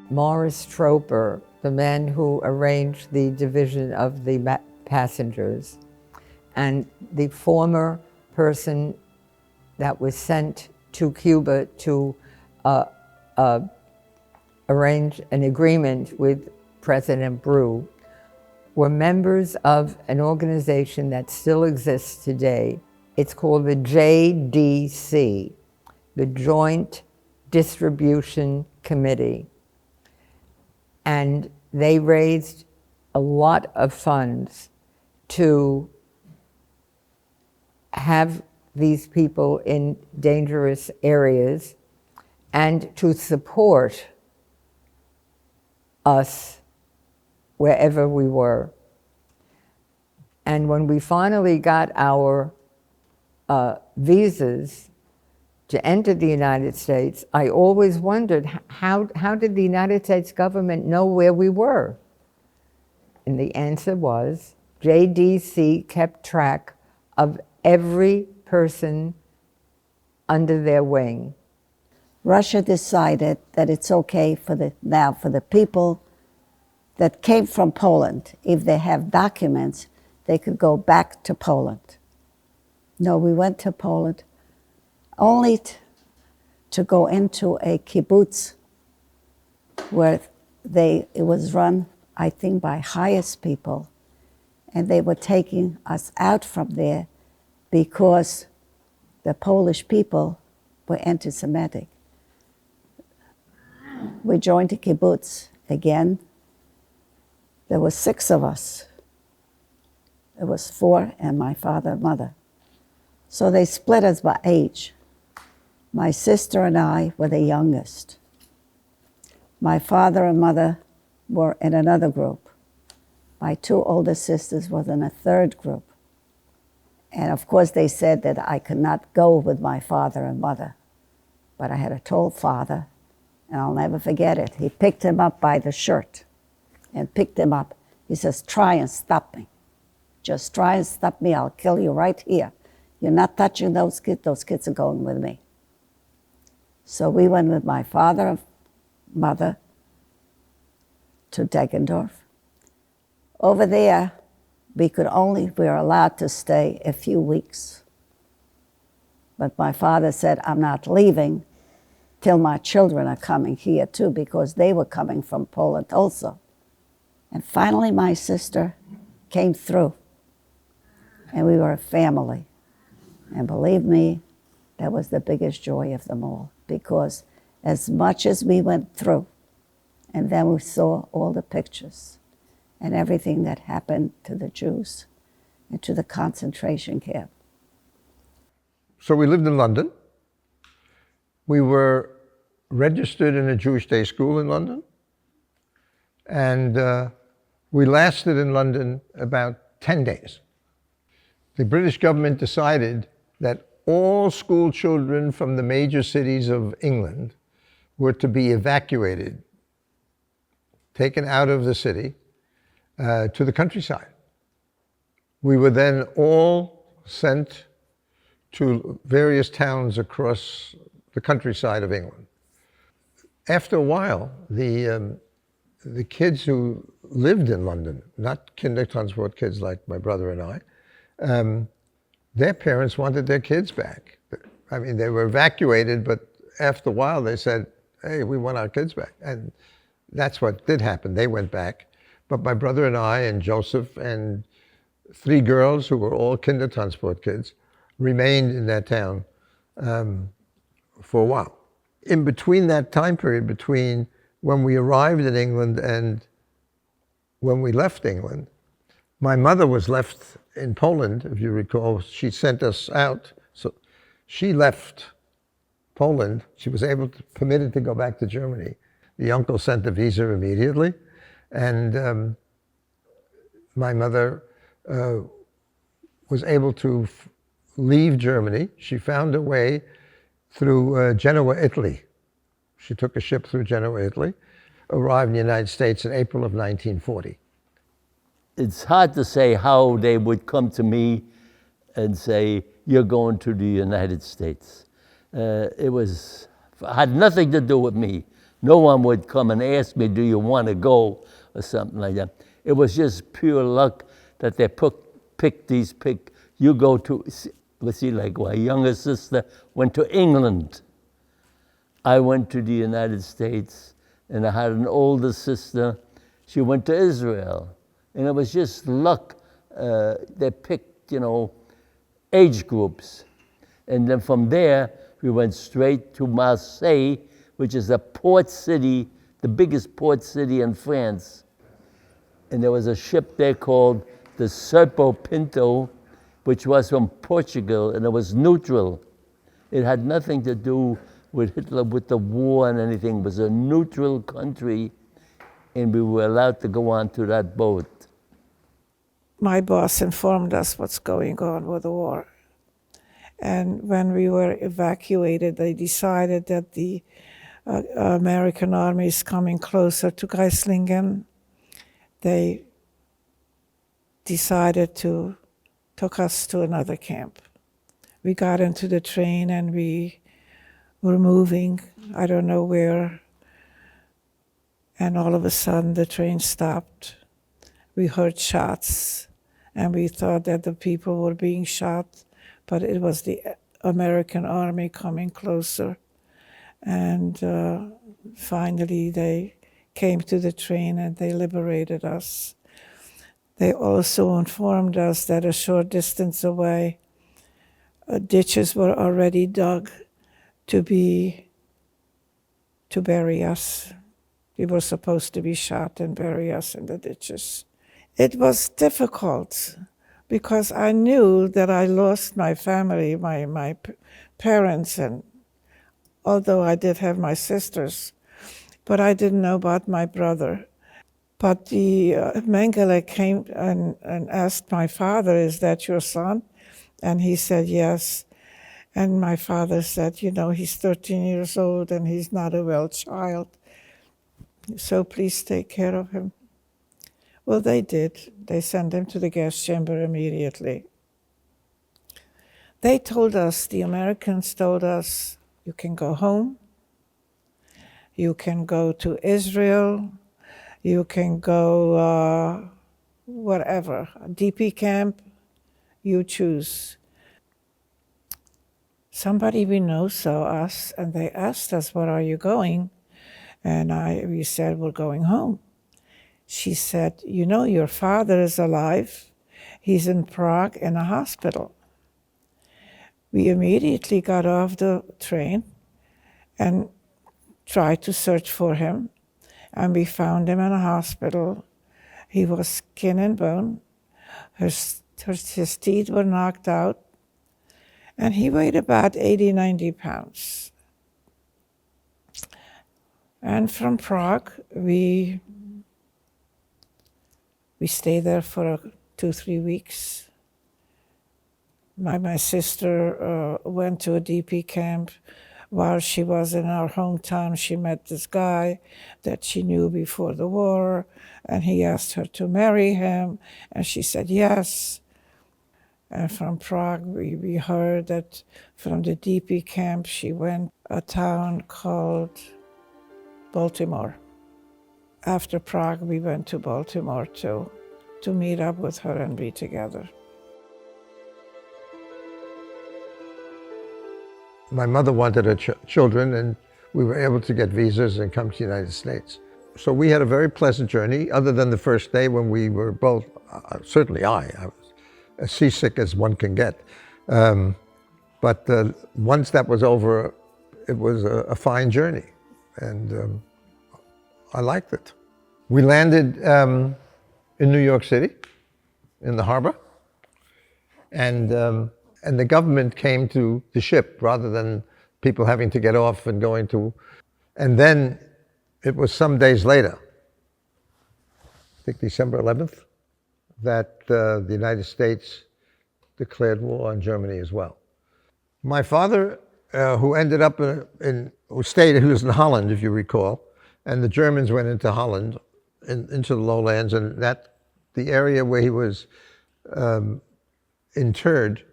Morris Troper, the man who arranged the division of the passengers, and the former person that was sent to Cuba to arrange an agreement with President Brew, were members of an organization that still exists today. It's called the JDC, the Joint Distribution Committee. And they raised a lot of funds to have these people in dangerous areas and to support us wherever we were. And when we finally got our visas to enter the United States, I always wondered, how did the United States government know where we were? And the answer was, JDC kept track of every person under their wing. Russia decided that it's okay for the people that came from Poland, if they have documents, they could go back to Poland. No, we went to Poland only to go into a kibbutz where it was run, I think, by highest people, and they were taking us out from there because the Polish people were anti-Semitic. We joined the kibbutz again. There were 6 of us. It was 4 and my father and mother. So they split us by age. My sister and I were the youngest. My father and mother were in another group. My 2 older sisters were in a 3rd group. And of course they said that I could not go with my father and mother. But I had a tall father, and I'll never forget it. He picked him up by the shirt and picked him up. He says, "Try and stop me. Just try and stop me. I'll kill you right here. You're not touching those kids. Those kids are going with me." So we went with my father and mother to Deggendorf. Over there, we were allowed to stay a few weeks. But my father said, "I'm not leaving till my children are coming here too," because they were coming from Poland also. And finally my sister came through, and we were a family. And believe me, that was the biggest joy of them all, because as much as we went through, and then we saw all the pictures and everything that happened to the Jews and to the concentration camp. So we lived in London. We were registered in a Jewish day school in London. And we lasted in London about 10 days. The British government decided that all school children from the major cities of England were to be evacuated, taken out of the city to the countryside. We were then all sent to various towns across the countryside of England. After a while, the kids who lived in London, not kindertransport kids like my brother and I, their parents wanted their kids back. I mean, they were evacuated, but after a while they said, hey, we want our kids back. And that's what did happen. They went back. But my brother and I and Joseph and 3 girls who were all kindertransport kids remained in that town for a while. In between that time period, between when we arrived in England and when we left England, my mother was left in Poland, if you recall. She sent us out. So she left Poland. She was permitted to go back to Germany. The uncle sent the visa immediately. And my mother was able to leave Germany. She found a way through Genoa, Italy. She took a ship through Genoa, Italy, arrived in the United States in April of 1940. It's hard to say how they would come to me and say, you're going to the United States. Had nothing to do with me. No one would come and ask me, do you want to go, or something like that. It was just pure luck that they picked. You go to, let's see, like my younger sister went to England. I went to the United States, and I had an older sister. She went to Israel. And it was just luck. They picked, age groups. And then from there, we went straight to Marseille, which is a port city, the biggest port city in France. And there was a ship there called the Serpo Pinto, which was from Portugal, and it was neutral. It had nothing to do with Hitler, with the war and anything. It was a neutral country, and we were allowed to go on to that boat. My boss informed us what's going on with the war. And when we were evacuated, they decided that the American army is coming closer to Geislingen. They decided to take us to another camp. We got into the train and we were moving, I don't know where, and all of a sudden the train stopped. We heard shots, and we thought that the people were being shot, but it was the American army coming closer. And finally they came to the train and they liberated us. They also informed us that a short distance away, ditches were already dug to bury us. We were supposed to be shot and bury us in the ditches. It was difficult because I knew that I lost my family, my parents, and although I did have my sisters, but I didn't know about my brother. But the Mengele came and asked my father, is that your son? And he said, yes. And my father said, he's 13 years old and he's not a well child, so please take care of him. Well, they did. They sent him to the gas chamber immediately. They told us, the Americans told us, you can go home, you can go to Israel, you can go wherever, DP camp, you choose. Somebody we know saw us and they asked us, where are you going? And we said, we're going home. She said, your father is alive. He's in Prague in a hospital. We immediately got off the train and tried to search for him. And we found him in a hospital. He was skin and bone. His teeth were knocked out. And he weighed about 80, 90 pounds. And from Prague, we stayed there for 2-3 weeks. My sister went to a DP camp. While she was in our hometown, she met this guy that she knew before the war, and he asked her to marry him, and she said yes. And from Prague, we heard that from the DP camp, she went a town called Baltimore. After Prague, we went to Baltimore too, to meet up with her and be together. My mother wanted her children, and we were able to get visas and come to the United States. So we had a very pleasant journey, other than the first day when we were both, certainly I was as seasick as one can get. But once that was over, it was a fine journey, and I liked it. We landed in New York City, in the harbor, and the government came to the ship rather than people having to get off and going to. And then it was some days later, I think December 11th, that the United States declared war on Germany as well. My father, who ended up who was in Holland, if you recall, and the Germans went into Holland, into the lowlands, and the area where he was interred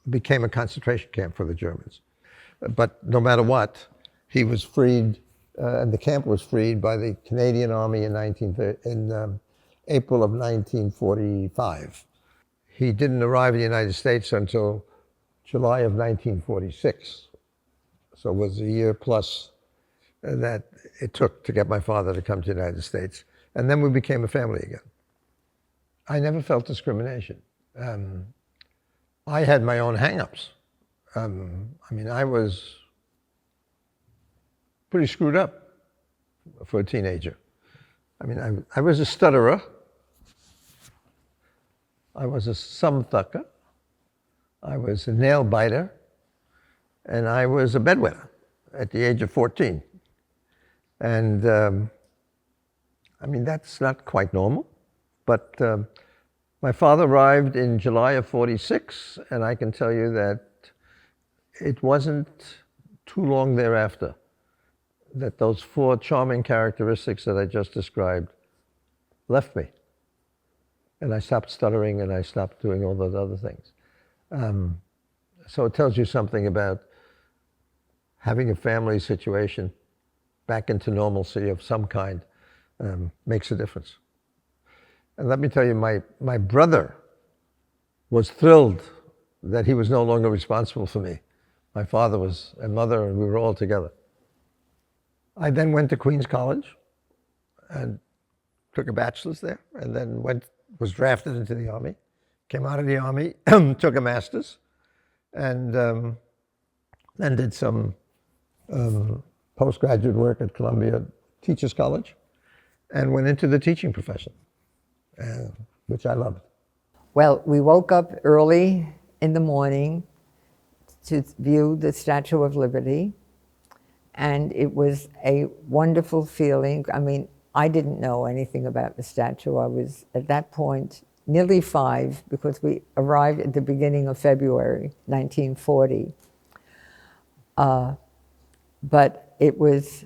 became a concentration camp for the Germans. But no matter what, he was freed, and the camp was freed by the Canadian Army in April of 1945. He didn't arrive in the United States until July of 1946. So it was a year plus that it took to get my father to come to the United States. And then we became a family again. I never felt discrimination. I had my own hang-ups. I mean, I was pretty screwed up for a teenager. I mean, I was a stutterer. I was a sumthucker. I was a nail biter. And I was a bedwetter at the age of 14. And I mean, that's not quite normal. But my father arrived in July of 46, and I can tell you that it wasn't too long thereafter that those 4 charming characteristics that I just described left me. And I stopped stuttering, and I stopped doing all those other things. So it tells you something about having a family situation back into normalcy of some kind makes a difference. And let me tell you, my brother was thrilled that he was no longer responsible for me. My father was, and mother, and we were all together. I then went to Queens College and took a bachelor's there, and then was drafted into the Army, came out of the Army, took a master's, and then did some postgraduate work at Columbia Teachers College, and went into the teaching profession, which I loved. Well, we woke up early in the morning to view the Statue of Liberty, and it was a wonderful feeling. I mean, I didn't know anything about the statue. I was, at that point, nearly 5, because we arrived at the beginning of February 1940. But it was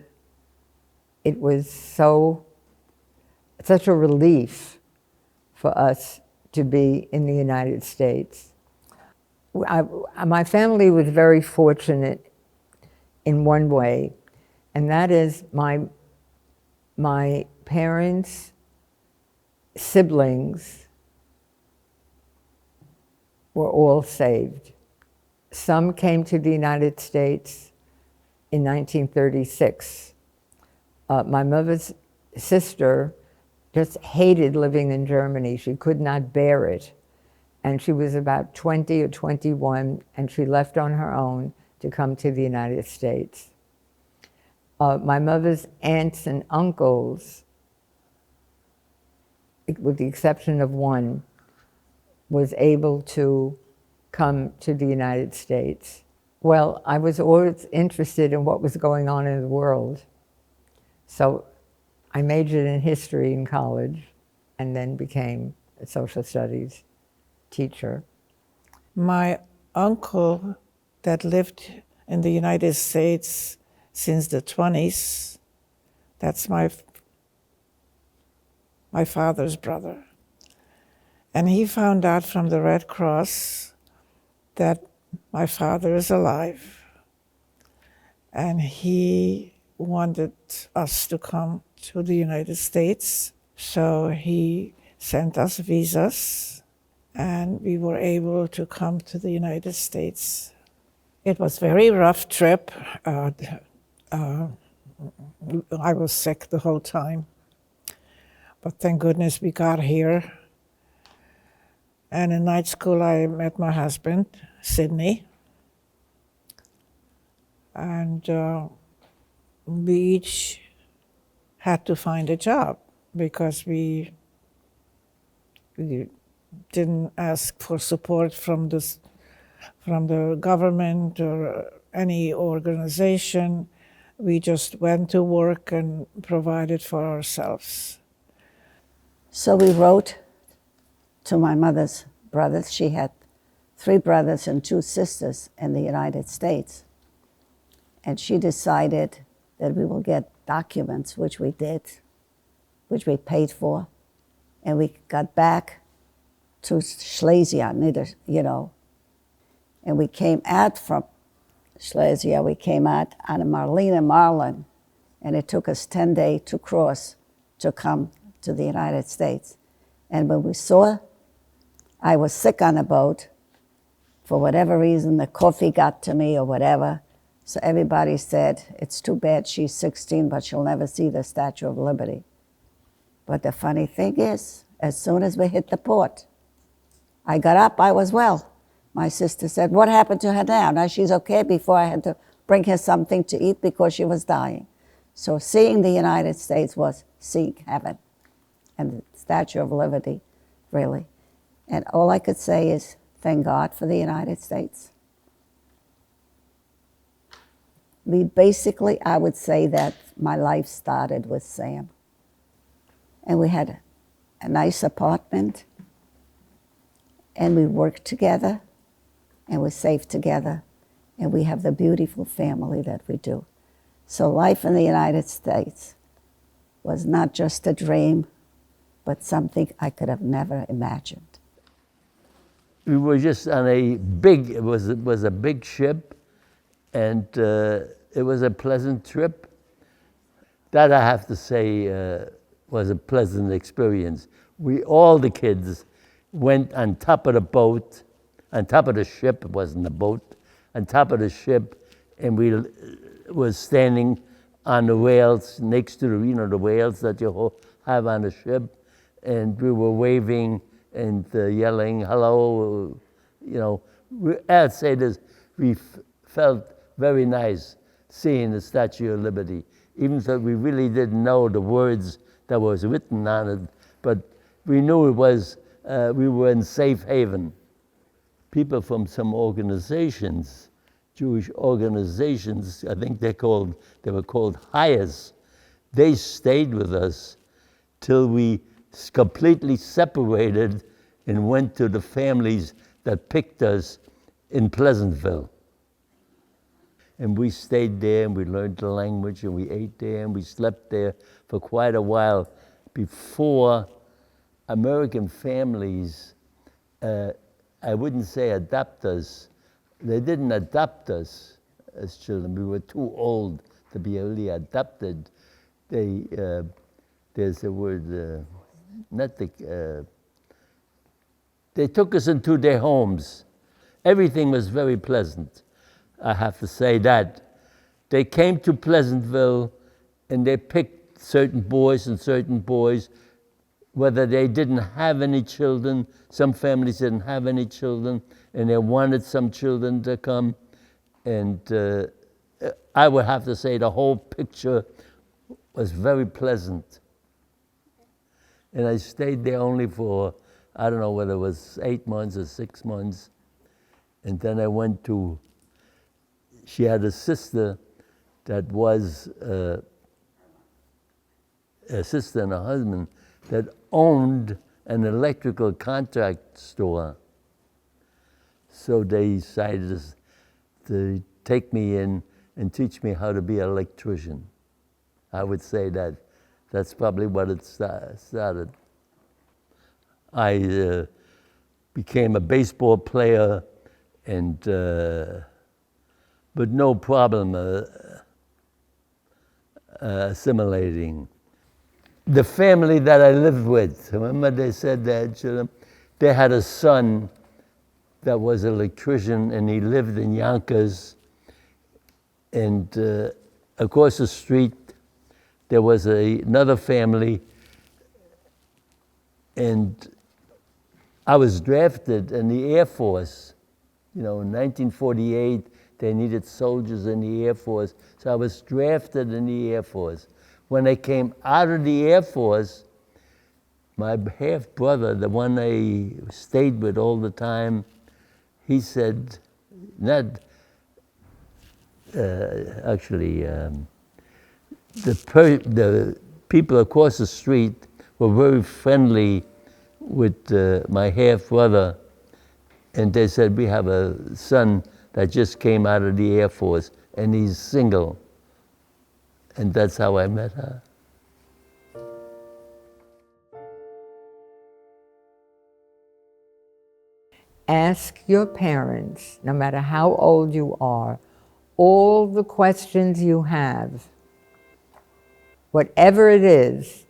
such a relief for us to be in the United States. My family was very fortunate in one way, and that is my parents' siblings were all saved. Some came to the United States in 1936. My mother's sister just hated living in Germany. She could not bear it. And she was about 20 or 21, and she left on her own to come to the United States. My mother's aunts and uncles, with the exception of one, was able to come to the United States. Well, I was always interested in what was going on in the world. So I majored in history in college and then became a social studies teacher. My uncle that lived in the United States since the 20s, that's my father's brother. And he found out from the Red Cross that my father is alive. And he wanted us to come to the United States. So he sent us visas, and we were able to come to the United States. It was a very rough trip. I was sick the whole time. But thank goodness we got here. And in night school, I met my husband, Sydney. And we each had to find a job because we didn't ask for support from the government or any organization. We just went to work and provided for ourselves. So we wrote to my mother's brothers. She had 3 brothers and 2 sisters in the United States. And she decided that we will get documents, which we did, which we paid for. And we got back to Silesia, and we came out from Silesia. We came out on a Marlin, and it took us 10 days to cross to come to the United States. And when we saw, I was sick on a boat. For whatever reason, the coffee got to me or whatever. So everybody said, it's too bad she's 16, but she'll never see the Statue of Liberty. But the funny thing is, as soon as we hit the port, I got up, I was well. My sister said, what happened to her now? Now she's okay, before I had to bring her something to eat because she was dying. So seeing the United States was seeing heaven and the Statue of Liberty, really. And all I could say is, thank God for the United States. I would say that my life started with Sam. And we had a nice apartment, and we worked together, and we saved together, and we have the beautiful family that we do. So life in the United States was not just a dream, but something I could have never imagined. We were just on it was a big ship, and it was a pleasant trip. That I have to say was a pleasant experience. All the kids went on top of the boat, on top of the ship, it wasn't a boat, on top of the ship, and we was standing on the rails next to the rails that you have on the ship, and we were waving and yelling, hello, I'd say this, we felt very nice seeing the Statue of Liberty, even though we really didn't know the words that was written on it, but we knew it was, we were in safe haven. People from some organizations, Jewish organizations, I think they were called Hayas, they stayed with us till we completely separated and went to the families that picked us in Pleasantville. And we stayed there, and we learned the language, and we ate there, and we slept there for quite a while before American families, I wouldn't say adopt us. They didn't adopt us as children. We were too old to be really adopted. There's a word, they took us into their homes. Everything was very pleasant. I have to say that. They came to Pleasantville and they picked certain boys and certain boys, whether they didn't have any children, some families didn't have any children, and they wanted some children to come. And I would have to say the whole picture was very pleasant. And I stayed there only for, I don't know whether it was 8 months or 6 months. And then I went to, she had a sister that was a sister and a husband that owned an electrical contract store. So they decided to take me in and teach me how to be an electrician. I would say that's probably what it started. became a baseball player, and but no problem assimilating. The family that I lived with, remember they said that they had a son that was an electrician, and he lived in Yonkers, and across the street there was another family, and I was drafted in the Air Force. You know, in 1948, they needed soldiers in the Air Force, so I was drafted in the Air Force. When I came out of the Air Force, my half-brother, the one I stayed with all the time, he said, the people across the street were very friendly with my half-brother, and they said, we have a son that just came out of the Air Force, and he's single. And that's how I met her. Ask your parents, no matter how old you are, all the questions you have, whatever it is.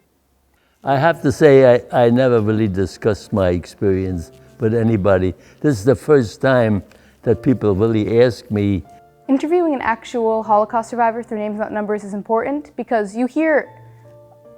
I have to say, I never really discussed my experience with anybody. This is the first time that people really ask me. Interviewing an actual Holocaust survivor through Names Not Numbers is important because you hear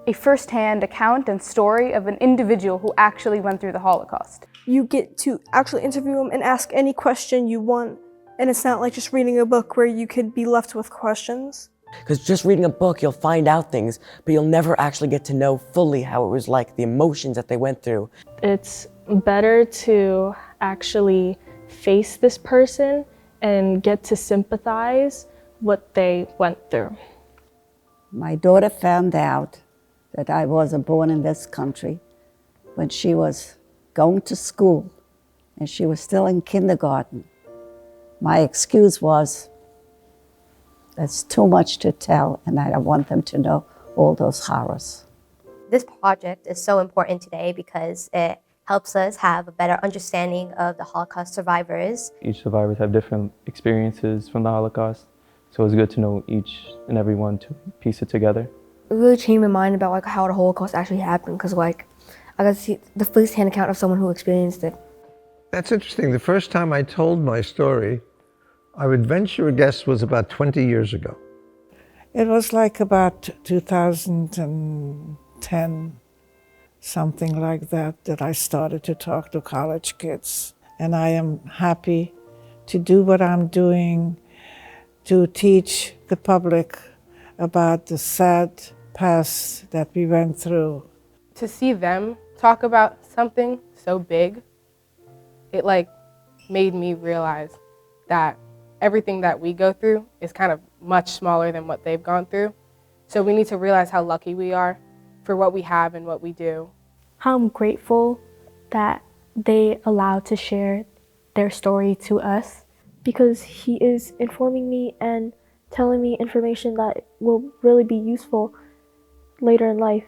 a first-hand account and story of an individual who actually went through the Holocaust. You get to actually interview them and ask any question you want, and it's not like just reading a book where you could be left with questions. Because just reading a book, you'll find out things, but you'll never actually get to know fully how it was like, the emotions that they went through. It's better to actually face this person and get to sympathize what they went through. My daughter found out that I wasn't born in this country when she was going to school, and she was still in kindergarten. My excuse was, that's too much to tell, and I don't want them to know all those horrors. This project is so important today because it helps us have a better understanding of the Holocaust survivors. Each survivors have different experiences from the Holocaust, so it's good to know each and every one to piece it together. It really changed my mind about like how the Holocaust actually happened, because like I got to see the first-hand account of someone who experienced it. That's interesting. The first time I told my story, I would venture a guess, was about 20 years ago. It was like about 2010, something like that, that I started to talk to college kids. And I am happy to do what I'm doing, to teach the public about the sad past that we went through. To see them talk about something so big, it like made me realize that everything that we go through is kind of much smaller than what they've gone through. So we need to realize how lucky we are for what we have and what we do. How I'm grateful that they allowed to share their story to us, because he is informing me and telling me information that will really be useful later in life.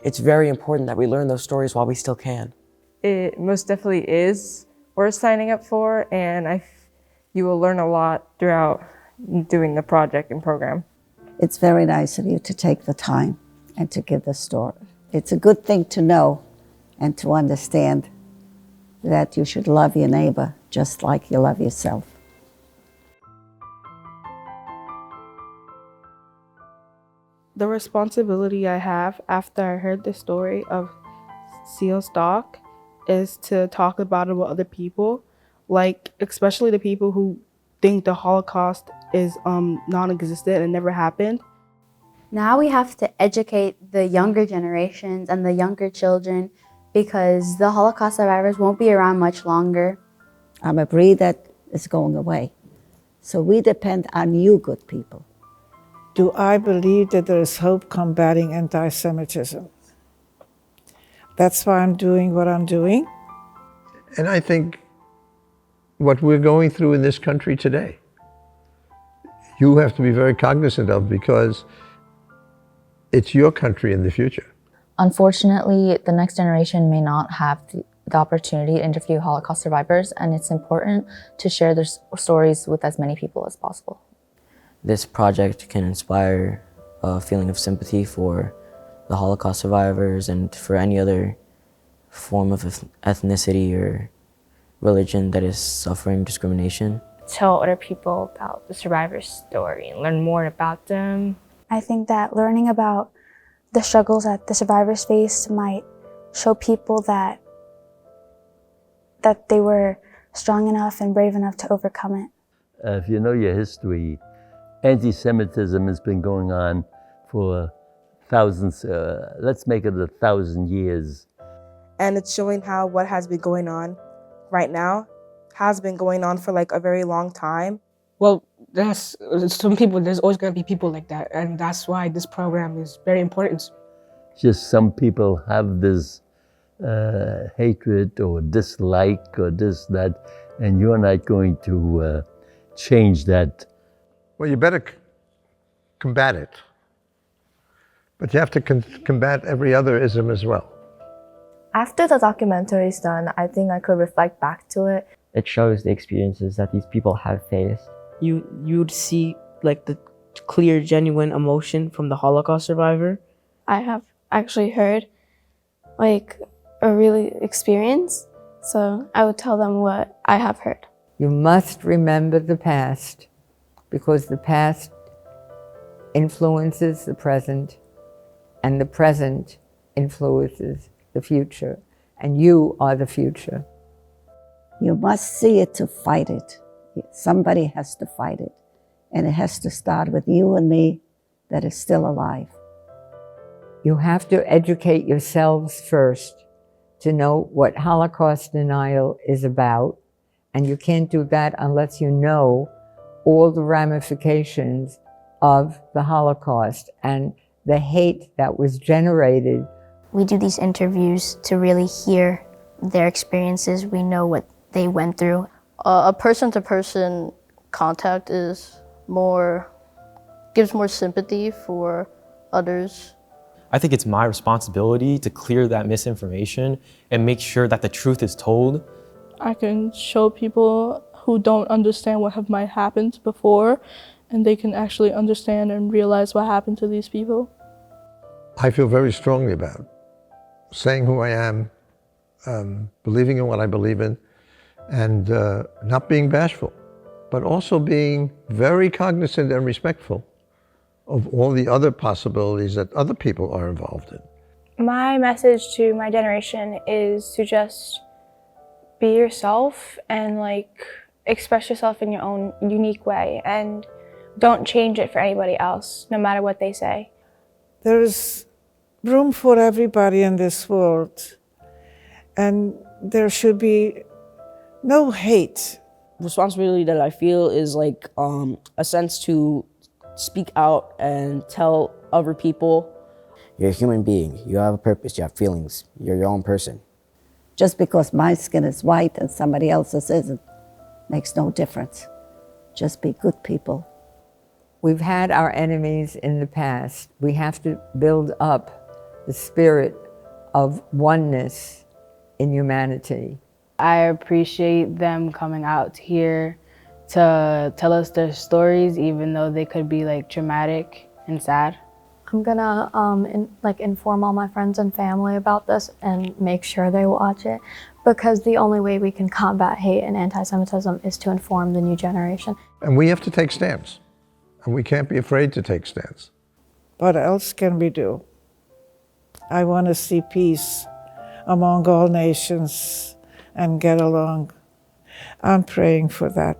It's very important that we learn those stories while we still can. It most definitely is worth signing up for, and you will learn a lot throughout doing the project and program. It's very nice of you to take the time and to give the story. It's a good thing to know and to understand that you should love your neighbor just like you love yourself. The responsibility I have after I heard the story of Seal Stock is to talk about it with other people, like especially the people who think the Holocaust is non-existent and never happened. Now we have to educate the younger generations and the younger children, because the Holocaust survivors won't be around much longer. I'm a breed that is going away. So we depend on you, good people. Do I believe that there is hope combating anti-Semitism? That's why I'm doing what I'm doing. And I think what we're going through in this country today, you have to be very cognizant of, because it's your country in the future. Unfortunately, the next generation may not have the opportunity to interview Holocaust survivors, and it's important to share their stories with as many people as possible. This project can inspire a feeling of sympathy for the Holocaust survivors and for any other form of ethnicity or religion that is suffering discrimination. Tell other people about the survivors' story and learn more about them. I think that learning about the struggles that the survivors faced might show people that they were strong enough and brave enough to overcome it. If you know your history, anti-Semitism has been going on for thousands, let's make it 1,000 years. And it's showing how what has been going on right now has been going on for like a very long time. Well, there's some people, there's always going to be people like that, and that's why this program is very important. Just some people have this hatred or dislike or this, that, and you're not going to change that. Well, you better combat it. But you have to combat every other ism as well. After the documentary is done, I think I could reflect back to it. It shows the experiences that these people have faced. You'd see like the clear, genuine emotion from the Holocaust survivor. I have actually heard like a really experience, so I would tell them what I have heard. You must remember the past, because the past influences the present, and the present influences the future, and you are the future. You must see it to fight it. Somebody has to fight it. And it has to start with you and me that is still alive. You have to educate yourselves first to know what Holocaust denial is about, and you can't do that unless you know all the ramifications of the Holocaust and the hate that was generated. We do these interviews to really hear their experiences. We know what they went through. A person-to-person contact gives more sympathy for others. I think it's my responsibility to clear that misinformation and make sure that the truth is told. I can show people who don't understand what might happened before, and they can actually understand and realize what happened to these people. I feel very strongly about saying who I am, believing in what I believe in, and not being bashful, but also being very cognizant and respectful of all the other possibilities that other people are involved in. My message to my generation is to just be yourself and express yourself in your own unique way, and don't change it for anybody else, no matter what they say. There is room for everybody in this world, and there should be no hate. Responsibility that I feel is a sense to speak out and tell other people. You're a human being. You have a purpose. You have feelings. You're your own person. Just because my skin is white and somebody else's isn't, makes no difference. Just be good people. We've had our enemies in the past. We have to build up the spirit of oneness in humanity. I appreciate them coming out here to tell us their stories, even though they could be traumatic and sad. I'm gonna inform all my friends and family about this and make sure they watch it, because the only way we can combat hate and anti-Semitism is to inform the new generation. And we have to take stands, and we can't be afraid to take stands. What else can we do? I want to see peace among all nations and get along. I'm praying for that.